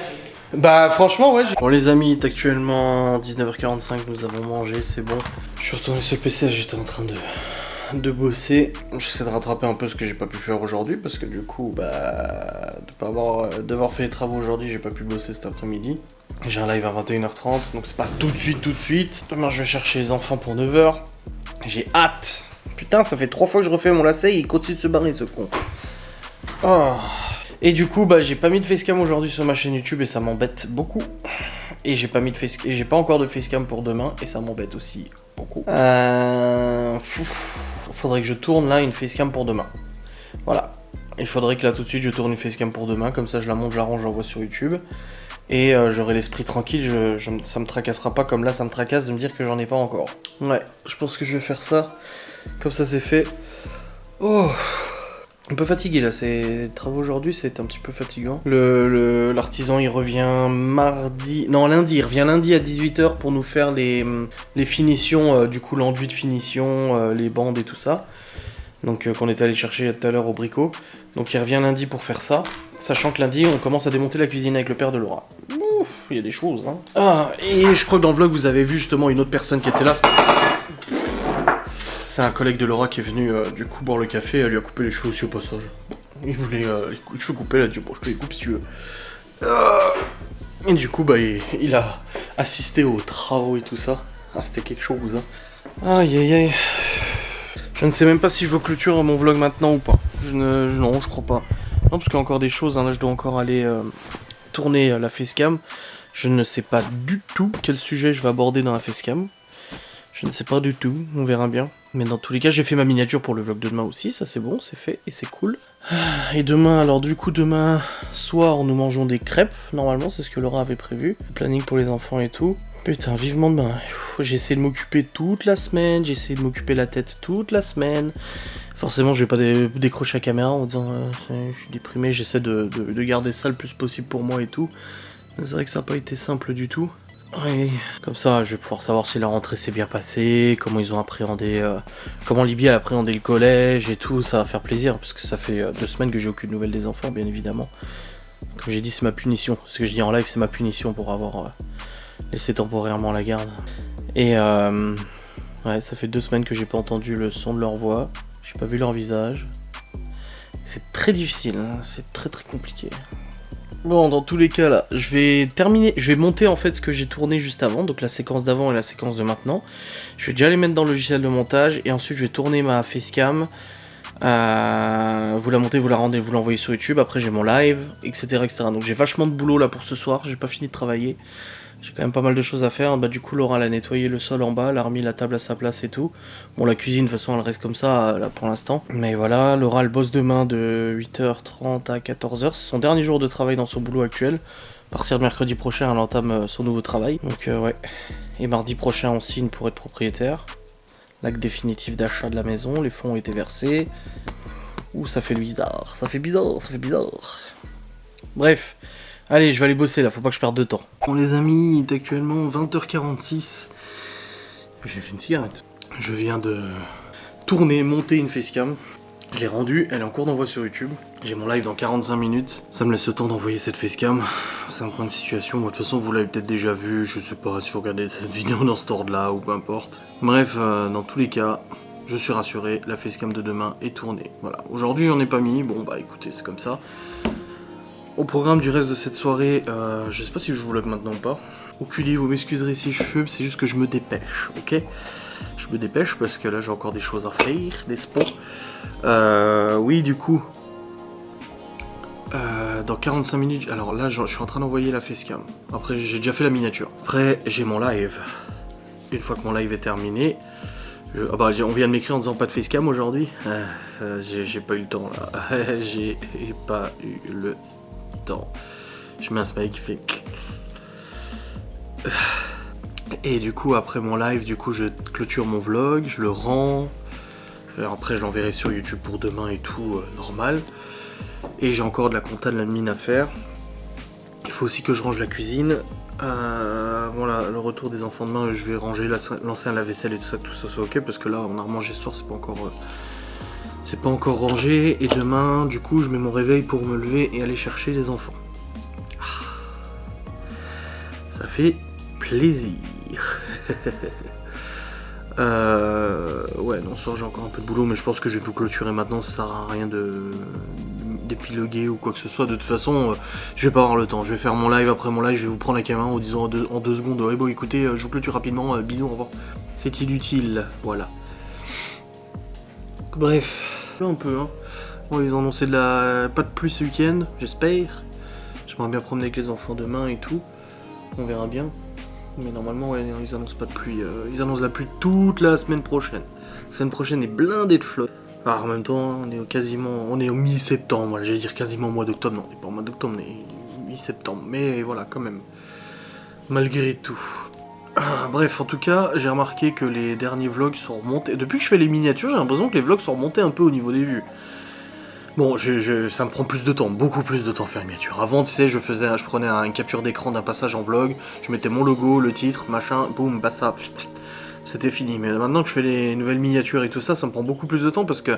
Bah franchement ouais. Bon les amis, il est actuellement 19h45, nous avons mangé, c'est bon. Je suis retourné sur le PC, j'étais en train de bosser. J'essaie de rattraper un peu ce que j'ai pas pu faire aujourd'hui parce que du coup bah de pas devoir fait les travaux aujourd'hui, j'ai pas pu bosser cet après-midi. J'ai un live à 21h30 donc c'est pas tout de suite. Demain je vais chercher les enfants pour 9h. J'ai hâte. Putain ça fait 3 fois que je refais mon lacet et il continue de se barrer ce con. Oh. Et du coup, bah j'ai pas mis de facecam aujourd'hui sur ma chaîne YouTube et ça m'embête beaucoup. Et j'ai pas encore de facecam pour demain et ça m'embête aussi beaucoup. Faudrait que je tourne là une facecam pour demain. Voilà. Il faudrait que là tout de suite je tourne une facecam pour demain, comme ça je la monte, je la range, j'envoie sur YouTube. Et j'aurai l'esprit tranquille, ça me tracassera pas comme là ça me tracasse de me dire que j'en ai pas encore. Ouais, je pense que je vais faire ça. Comme ça c'est fait. Oh. Un peu fatigué là, les travaux aujourd'hui c'est un petit peu fatigant. L'artisan il revient lundi, il revient lundi à 18h pour nous faire les finitions, du coup l'enduit de finition, les bandes et tout ça. Donc qu'on est allé chercher tout à l'heure au bricot. Donc il revient lundi pour faire ça, sachant que lundi on commence à démonter la cuisine avec le père de Laura. Ouf, il y a des choses hein. Ah, et je crois que dans le vlog vous avez vu justement une autre personne qui était là. C'est un collègue de Laura qui est venu du coup boire le café, elle lui a coupé les cheveux aussi au passage. Il voulait les cheveux coupés, elle a dit bon je te les coupe si tu veux. Et du coup bah il a assisté aux travaux et tout ça. Ah c'était quelque chose hein. Aïe aïe aïe. Je ne sais même pas si je veux clôturer mon vlog maintenant ou pas. Non je crois pas. Non parce qu'il y a encore des choses, hein. Là je dois encore aller tourner la facecam. Je ne sais pas du tout quel sujet je vais aborder dans la facecam. Je ne sais pas du tout, on verra bien. Mais dans tous les cas, j'ai fait ma miniature pour le vlog de demain aussi, ça c'est bon, c'est fait et c'est cool. Et demain, alors du coup, demain soir, nous mangeons des crêpes, normalement, c'est ce que Laura avait prévu. Le planning pour les enfants et tout. Putain, vivement demain. J'ai essayé de m'occuper toute la semaine, j'ai essayé de m'occuper la tête toute la semaine. Forcément, je vais pas décrocher la caméra en disant je suis déprimé, j'essaie de garder ça le plus possible pour moi et tout. C'est vrai que ça n'a pas été simple du tout. Oui, comme ça je vais pouvoir savoir si la rentrée s'est bien passée, comment ils ont appréhendé, comment Libye a appréhendé le collège et tout, ça va faire plaisir, parce que ça fait 2 semaines que j'ai aucune nouvelle des enfants, bien évidemment. Comme j'ai dit, c'est ma punition, ce que je dis en live, c'est ma punition pour avoir laissé temporairement la garde. Et ouais, ça fait 2 semaines que j'ai pas entendu le son de leur voix, j'ai pas vu leur visage. C'est très difficile, hein, c'est très compliqué. Bon, dans tous les cas, là, je vais monter en fait ce que j'ai tourné juste avant, donc la séquence d'avant et la séquence de maintenant. Je vais déjà les mettre dans le logiciel de montage, et ensuite je vais tourner ma facecam, vous la montez, vous la rendez, vous l'envoyez sur YouTube, après j'ai mon live, etc. Donc j'ai vachement de boulot là pour ce soir, j'ai pas fini de travailler. J'ai quand même pas mal de choses à faire. Bah du coup Laura elle a nettoyé le sol en bas, elle a remis la table à sa place et tout. Bon la cuisine de toute façon elle reste comme ça là pour l'instant. Mais voilà, Laura elle bosse demain de 8h30 à 14h. C'est son dernier jour de travail dans son boulot actuel. À partir de mercredi prochain elle entame son nouveau travail. Donc ouais. Et mardi prochain on signe pour être propriétaire. L'acte définitif d'achat de la maison, les fonds ont été versés. Ouh ça fait bizarre, ça fait bizarre. Bref. Allez, je vais aller bosser là, faut pas que je perde de temps. Bon les amis, il est actuellement 20h46. J'ai fait une cigarette. Je viens de monter une facecam. Je l'ai rendue, elle est en cours d'envoi sur YouTube. J'ai mon live dans 45 minutes. Ça me laisse le temps d'envoyer cette facecam. C'est un point de situation. Moi, de toute façon, vous l'avez peut-être déjà vu. Je sais pas si vous regardez cette vidéo dans ce ordre-là ou peu importe. Bref, dans tous les cas, je suis rassuré. La facecam de demain est tournée. Voilà. Aujourd'hui, j'en ai pas mis. Bon, bah écoutez, c'est comme ça. Au programme du reste de cette soirée, je sais pas si je vous vlog maintenant ou pas. Au culé, vous m'excuserez si je fume, c'est juste que je me dépêche, ok? Je me dépêche parce que là j'ai encore des choses à faire, n'est-ce pas? Oui, du coup, dans 45 minutes, alors là je suis en train d'envoyer la facecam. Après j'ai déjà fait la miniature. Après j'ai mon live. Une fois que mon live est terminé, ah bah on vient de m'écrire en disant pas de facecam aujourd'hui. J'ai pas eu le temps là. J'ai pas eu le temps. Je mets un smiley qui fait. Et du coup après mon live, du coup je clôture mon vlog, je le rends. Après je l'enverrai sur YouTube pour demain et tout, normal. Et j'ai encore de la compta de l'admin à faire. Il faut aussi que je range la cuisine. Voilà, le retour des enfants demain, je vais ranger, lancer un lave-vaisselle et tout ça soit ok, parce que là on a remangé ce soir, c'est pas encore rangé. Et demain, du coup, je mets mon réveil pour me lever et aller chercher les enfants. Ça fait plaisir. Ouais, non, ce soir j'ai encore un peu de boulot, mais je pense que je vais vous clôturer maintenant, ça sert à rien d'épiloguer ou quoi que ce soit. De toute façon, je vais pas avoir le temps. Je vais faire mon live, après mon live, je vais vous prendre la caméra en disant en 2 secondes, ouais, bon écoutez, je vous clôture rapidement, bisous, au revoir. C'est inutile, voilà. Bref, un peu, hein. Bon, ils ont annoncé pas de pluie ce week-end, j'espère. J'aimerais bien promener avec les enfants demain et tout. On verra bien. Mais normalement, ouais, ils annoncent pas de pluie. Ils annoncent la pluie toute la semaine prochaine. La semaine prochaine est blindée de flotte. Alors en même temps, on est au mi-septembre. Voilà, j'allais dire quasiment au mois d'octobre. Non, on n'est pas au mois d'octobre, on est mi-septembre. Mais voilà, quand même. Malgré tout. Bref, en tout cas, j'ai remarqué que les derniers vlogs sont remontés. Depuis que je fais les miniatures, j'ai l'impression que les vlogs sont remontés un peu au niveau des vues. Bon, ça me prend plus de temps, beaucoup plus de temps à faire une miniature. Avant, tu sais, je prenais une capture d'écran d'un passage en vlog, je mettais mon logo, le titre, machin, boum, bah ça, c'était fini. Mais maintenant que je fais les nouvelles miniatures et tout ça, ça me prend beaucoup plus de temps parce que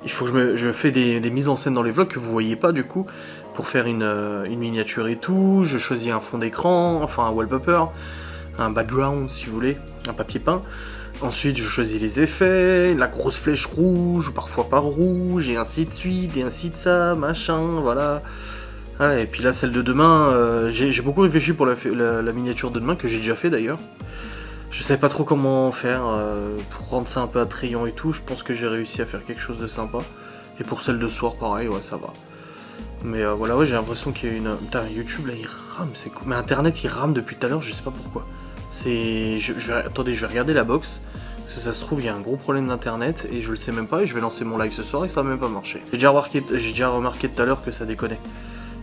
il faut que je fais des mises en scène dans les vlogs que vous voyez pas du coup, pour faire une miniature et tout. Je choisis un fond d'écran, enfin un wallpaper, un background si vous voulez, un papier peint. Ensuite, je choisis les effets, la grosse flèche rouge, parfois pas rouge, et ainsi de suite, et ainsi de ça, machin, voilà. Ah, et puis là, celle de demain, j'ai beaucoup réfléchi pour la miniature de demain, que j'ai déjà fait d'ailleurs. Je savais pas trop comment faire, pour rendre ça un peu attrayant et tout, je pense que j'ai réussi à faire quelque chose de sympa. Et pour celle de ce soir, pareil, ouais, ça va. Mais voilà, ouais, j'ai l'impression qu'il y a une... Putain, YouTube, là, il rame, c'est cool. Mais Internet, il rame depuis tout à l'heure, je sais pas pourquoi. Attendez, je vais regarder la box, parce que ça se trouve il y a un gros problème d'internet et je le sais même pas et je vais lancer mon live ce soir et ça va même pas marcher. J'ai déjà remarqué tout à l'heure que ça déconnait.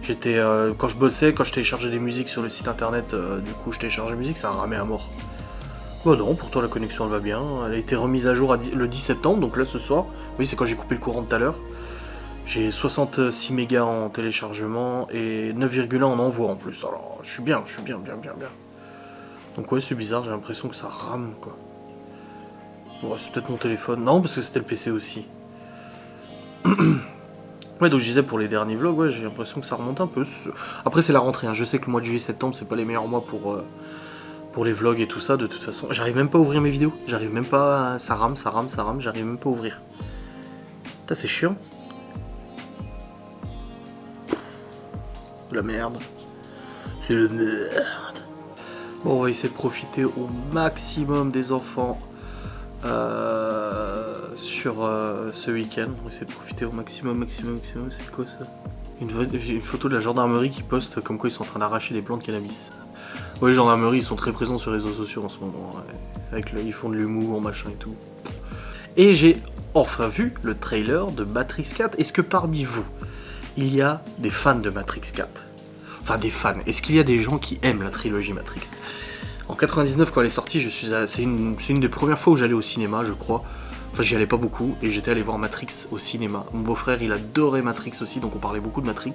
Quand je bossais, quand je téléchargeais des musiques sur le site internet, du coup je téléchargeais la musique, ça ramait à mort. Bon non, pourtant la connexion elle va bien, elle a été remise à jour le 10 septembre, donc là ce soir, oui c'est quand j'ai coupé le courant tout à l'heure. J'ai 66 mégas en téléchargement et 9,1 en envoi en plus, alors je suis bien. Donc ouais, c'est bizarre, j'ai l'impression que ça rame, quoi. Ouais, c'est peut-être mon téléphone. Non, parce que c'était le PC aussi. Ouais, donc je disais pour les derniers vlogs, ouais, j'ai l'impression que ça remonte un peu. Après, c'est la rentrée, hein. Je sais que le mois de juillet-septembre, c'est pas les meilleurs mois pour les vlogs et tout ça, de toute façon. J'arrive même pas à ouvrir mes vidéos. J'arrive même pas... Ça rame, j'arrive même pas à ouvrir. Putain, c'est chiant. La merde. C'est le merde. Bon, on va essayer de profiter au maximum des enfants sur ce week-end. On va essayer de profiter au maximum. C'est quoi ça ? Une photo de la gendarmerie qui poste comme quoi ils sont en train d'arracher des plants de cannabis. Oui, gendarmerie, ils sont très présents sur les réseaux sociaux en ce moment. Ouais. Ils font de l'humour, machin et tout. Et j'ai enfin vu le trailer de Matrix 4. Est-ce que parmi vous, il y a des fans de Matrix 4 ? Enfin, des fans. Est-ce qu'il y a des gens qui aiment la trilogie Matrix ? En 99, quand elle est sortie, c'est une des premières fois où j'allais au cinéma, je crois. Enfin, j'y allais pas beaucoup, et j'étais allé voir Matrix au cinéma. Mon beau-frère, il adorait Matrix aussi, donc on parlait beaucoup de Matrix.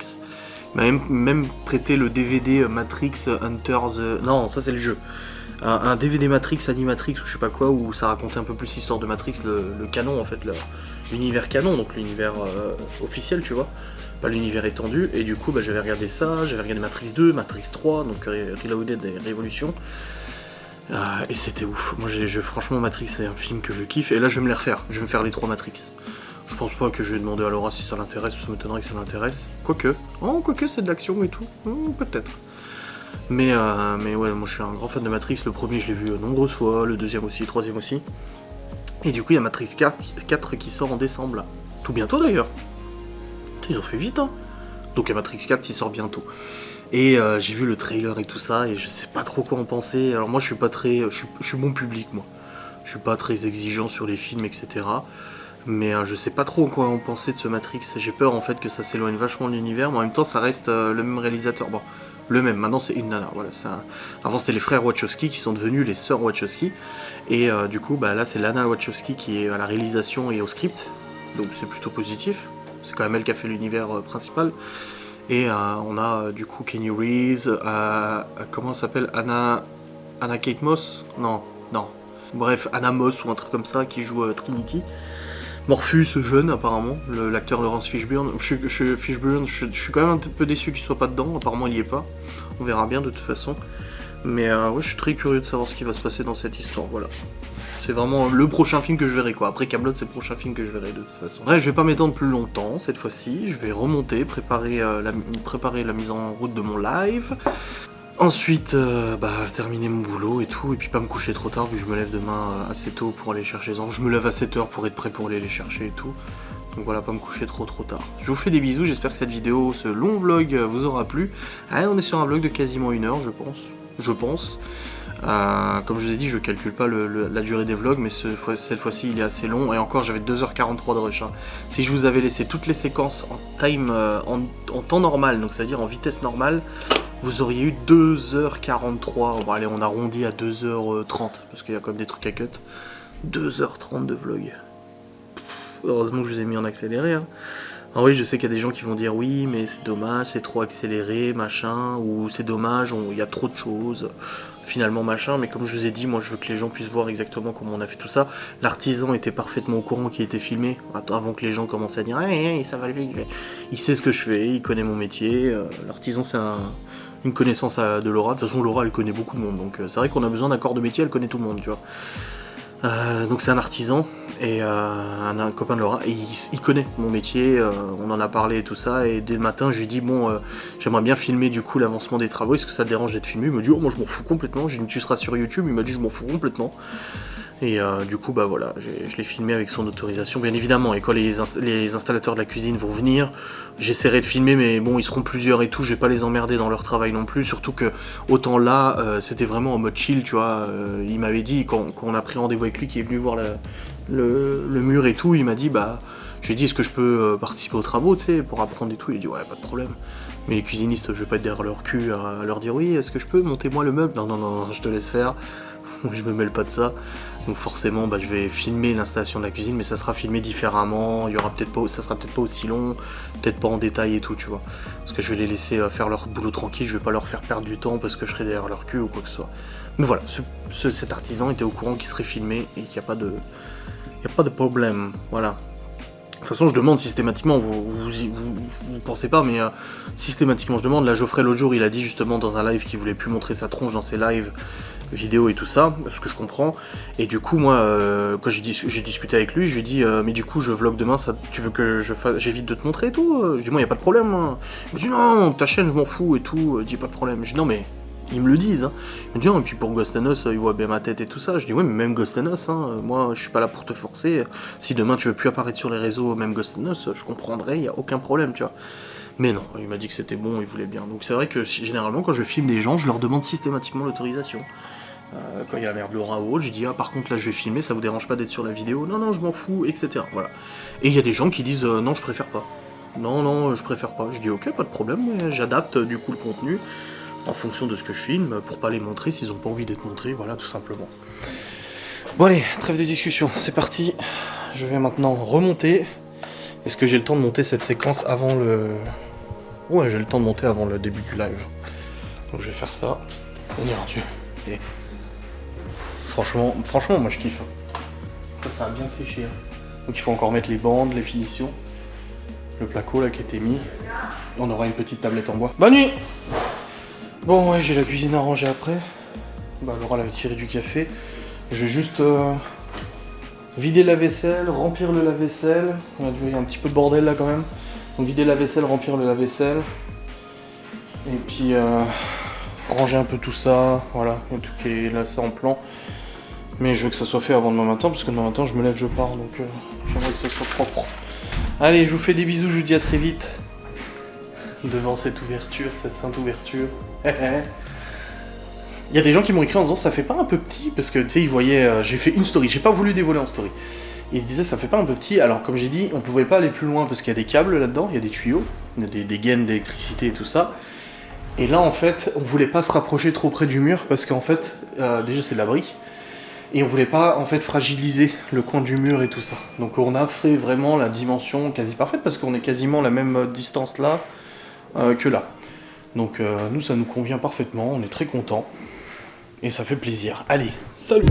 Il m'a même prêté le DVD Matrix Hunter the... Non, ça c'est le jeu. Un DVD Matrix, Animatrix ou je sais pas quoi, où ça racontait un peu plus l'histoire de Matrix, le canon en fait, l'univers canon, donc l'univers officiel, tu vois, pas l'univers étendu, et du coup bah, j'avais regardé ça, j'avais regardé Matrix 2, Matrix 3, donc Reloaded et Révolution, et c'était ouf. Moi franchement Matrix c'est un film que je kiffe, et là je vais me les refaire, je vais me faire les 3 Matrix. Je pense pas que je vais demander à Laura si ça l'intéresse, ou ça m'étonnerait que ça l'intéresse, quoique c'est de l'action et tout, peut-être. Mais ouais, moi je suis un grand fan de Matrix, le premier je l'ai vu nombreuses fois, le deuxième aussi, le troisième aussi. Et du coup il y a Matrix 4 qui sort en décembre là. Tout bientôt d'ailleurs. Ils ont fait vite hein. Donc il y a Matrix 4 qui sort bientôt. Et j'ai vu le trailer et tout ça, et je sais pas trop quoi en penser. Alors moi je suis bon public moi. Je suis pas très exigeant sur les films, etc. Mais je sais pas trop quoi en penser de ce Matrix. J'ai peur en fait que ça s'éloigne vachement de l'univers, mais en même temps ça reste le même réalisateur. Bon. Le même, maintenant c'est une nana, voilà. Avant c'était les frères Wachowski qui sont devenus les sœurs Wachowski. Et du coup, bah, là c'est Lana Wachowski qui est à la réalisation et au script. Donc c'est plutôt positif. C'est quand même elle qui a fait l'univers principal. Et on a du coup Kenny Reeves, comment elle s'appelle, Anna Kate Moss ? Non. Bref, Anna Moss ou un truc comme ça qui joue Trinity. Morpheus, jeune apparemment, l'acteur Laurence Fishburne. Je suis quand même un peu déçu qu'il soit pas dedans, apparemment il y est pas. On verra bien de toute façon. Mais ouais, je suis très curieux de savoir ce qui va se passer dans cette histoire, voilà. C'est vraiment le prochain film que je verrai quoi. Après Kaamelott c'est le prochain film que je verrai de toute façon. Ouais, je vais pas m'étendre plus longtemps cette fois-ci, je vais remonter, préparer la mise en route de mon live. Ensuite, terminer mon boulot et tout, et puis pas me coucher trop tard vu que je me lève demain assez tôt pour aller chercher les enfants. Je me lève à 7h pour être prêt pour aller les chercher et tout. Donc voilà, pas me coucher trop tard. Je vous fais des bisous, j'espère que cette vidéo, ce long vlog vous aura plu. On est sur un vlog de quasiment 1 heure, je pense. Comme je vous ai dit, je calcule pas la durée des vlogs, mais cette fois-ci il est assez long, et encore j'avais 2h43 de rush. Si je vous avais laissé toutes les séquences en temps normal, donc c'est-à-dire en vitesse normale, vous auriez eu 2h43, bon allez on arrondit à 2h30, parce qu'il y a quand même des trucs à cut. 2h30 de vlog. Heureusement que je vous ai mis en accéléré. Alors oui, je sais qu'il y a des gens qui vont dire oui, mais c'est dommage, c'est trop accéléré, machin, ou c'est dommage, il y a trop de choses, finalement machin, mais comme je vous ai dit, moi je veux que les gens puissent voir exactement comment on a fait tout ça. L'artisan était parfaitement au courant qu'il était filmé, avant que les gens commencent à dire ça va le faire. Il sait ce que je fais, il connaît mon métier, l'artisan c'est une connaissance de Laura, de toute façon Laura elle connaît beaucoup de monde, donc c'est vrai qu'on a besoin d'un corps de métier, elle connaît tout le monde, tu vois. Donc c'est un artisan et un copain de Laura, et il connaît mon métier, on en a parlé et tout ça, et dès le matin je lui dis j'aimerais bien filmer du coup l'avancement des travaux, est-ce que ça te dérange d'être filmé? Il me dit moi je m'en fous complètement, j'ai dit tu seras sur YouTube, il m'a dit je m'en fous complètement. Et du coup voilà, je l'ai filmé avec son autorisation bien évidemment, et quand les installateurs de la cuisine vont venir, j'essaierai de filmer, mais bon ils seront plusieurs et tout, je vais pas les emmerder dans leur travail non plus, surtout que autant là c'était vraiment en mode chill, tu vois. Il m'avait dit quand on a pris rendez-vous avec lui, qui est venu voir le mur et tout, il m'a dit je lui ai dit est-ce que je peux participer aux travaux, tu sais, pour apprendre et tout, il a dit ouais pas de problème. Mais les cuisinistes, je vais pas être derrière leur cul à leur dire oui est-ce que je peux monter moi le meuble, non je te laisse faire. Je me mêle pas de ça. Donc forcément je vais filmer l'installation de la cuisine, mais ça sera filmé différemment, ça sera peut-être pas aussi long, peut-être pas en détail et tout, tu vois. Parce que je vais les laisser faire leur boulot tranquille, je vais pas leur faire perdre du temps parce que je serai derrière leur cul ou quoi que ce soit. Mais voilà, cet artisan était au courant qu'il serait filmé et qu'il n'y a pas de problème, voilà. De toute façon je demande systématiquement, vous pensez pas, mais systématiquement je demande. Là Geoffrey l'autre jour il a dit justement dans un live qu'il voulait plus montrer sa tronche dans ses lives vidéo et tout ça, ce que je comprends, et du coup moi quand j'ai discuté avec lui, je lui ai dit mais du coup je vlog demain, ça, tu veux que j'évite de te montrer et tout, je dis moi y a pas de problème, hein. Il me dit non ta chaîne je m'en fous et tout, je dis pas de problème, je dis non mais ils me le disent, hein. Il me dit non, et puis pour Ghost and Us ils voient bien ma tête et tout ça, je dis ouais mais même Ghost and Us, hein, moi je suis pas là pour te forcer, si demain tu veux plus apparaître sur les réseaux, même Ghost and Us, je comprendrais, y a aucun problème, tu vois. Mais non, il m'a dit que c'était bon, il voulait bien. Donc c'est vrai que généralement quand je filme des gens, je leur demande systématiquement l'autorisation. Quand il y a la mère de Laura ou autre, je dis ah par contre là je vais filmer, ça vous dérange pas d'être sur la vidéo? Non non je m'en fous, etc. Voilà. Et il y a des gens qui disent non je préfère pas. Non non je préfère pas. Je dis ok pas de problème, mais j'adapte du coup le contenu en fonction de ce que je filme pour pas les montrer s'ils ont pas envie d'être montrés, voilà tout simplement. Bon allez, trêve de discussion, c'est parti. Je vais maintenant remonter. Est-ce que j'ai le temps de monter cette séquence avant le... Ouais, j'ai le temps de monter avant le début du live. Donc je vais faire ça. Seigneur Dieu. Et... Franchement, moi je kiffe. Ça a bien séché. Donc il faut encore mettre les bandes, les finitions. Le placo là qui a été mis. On aura une petite tablette en bois. Bonne nuit. Bon ouais, j'ai la cuisine à ranger après. Bah Laura elle avait tiré du café. Je vais juste vider la vaisselle, remplir le lave-vaisselle. Il y a un petit peu de bordel là quand même. Donc vider la vaisselle, remplir le lave-vaisselle. Et puis ranger un peu tout ça. Voilà, il y a tout qui est là, c'est en plan. Mais je veux que ça soit fait avant demain matin, parce que demain matin je me lève, je pars. Donc j'aimerais que ça soit propre. Allez, je vous fais des bisous, je vous dis à très vite. Devant cette ouverture, cette sainte ouverture. Il y a des gens qui m'ont écrit en disant ça fait pas un peu petit, parce que tu sais ils voyaient, j'ai fait une story, j'ai pas voulu dévoiler en story. Ils se disaient ça fait pas un peu petit, alors comme j'ai dit, on pouvait pas aller plus loin parce qu'il y a des câbles là-dedans, il y a des tuyaux, il y a des gaines d'électricité et tout ça. Et là en fait, on voulait pas se rapprocher trop près du mur parce qu'en fait, déjà c'est de la brique, et on voulait pas en fait fragiliser le coin du mur et tout ça. Donc on a fait vraiment la dimension quasi parfaite parce qu'on est quasiment la même distance là que là. Donc nous ça nous convient parfaitement, on est très contents. Et ça fait plaisir. Allez, salut!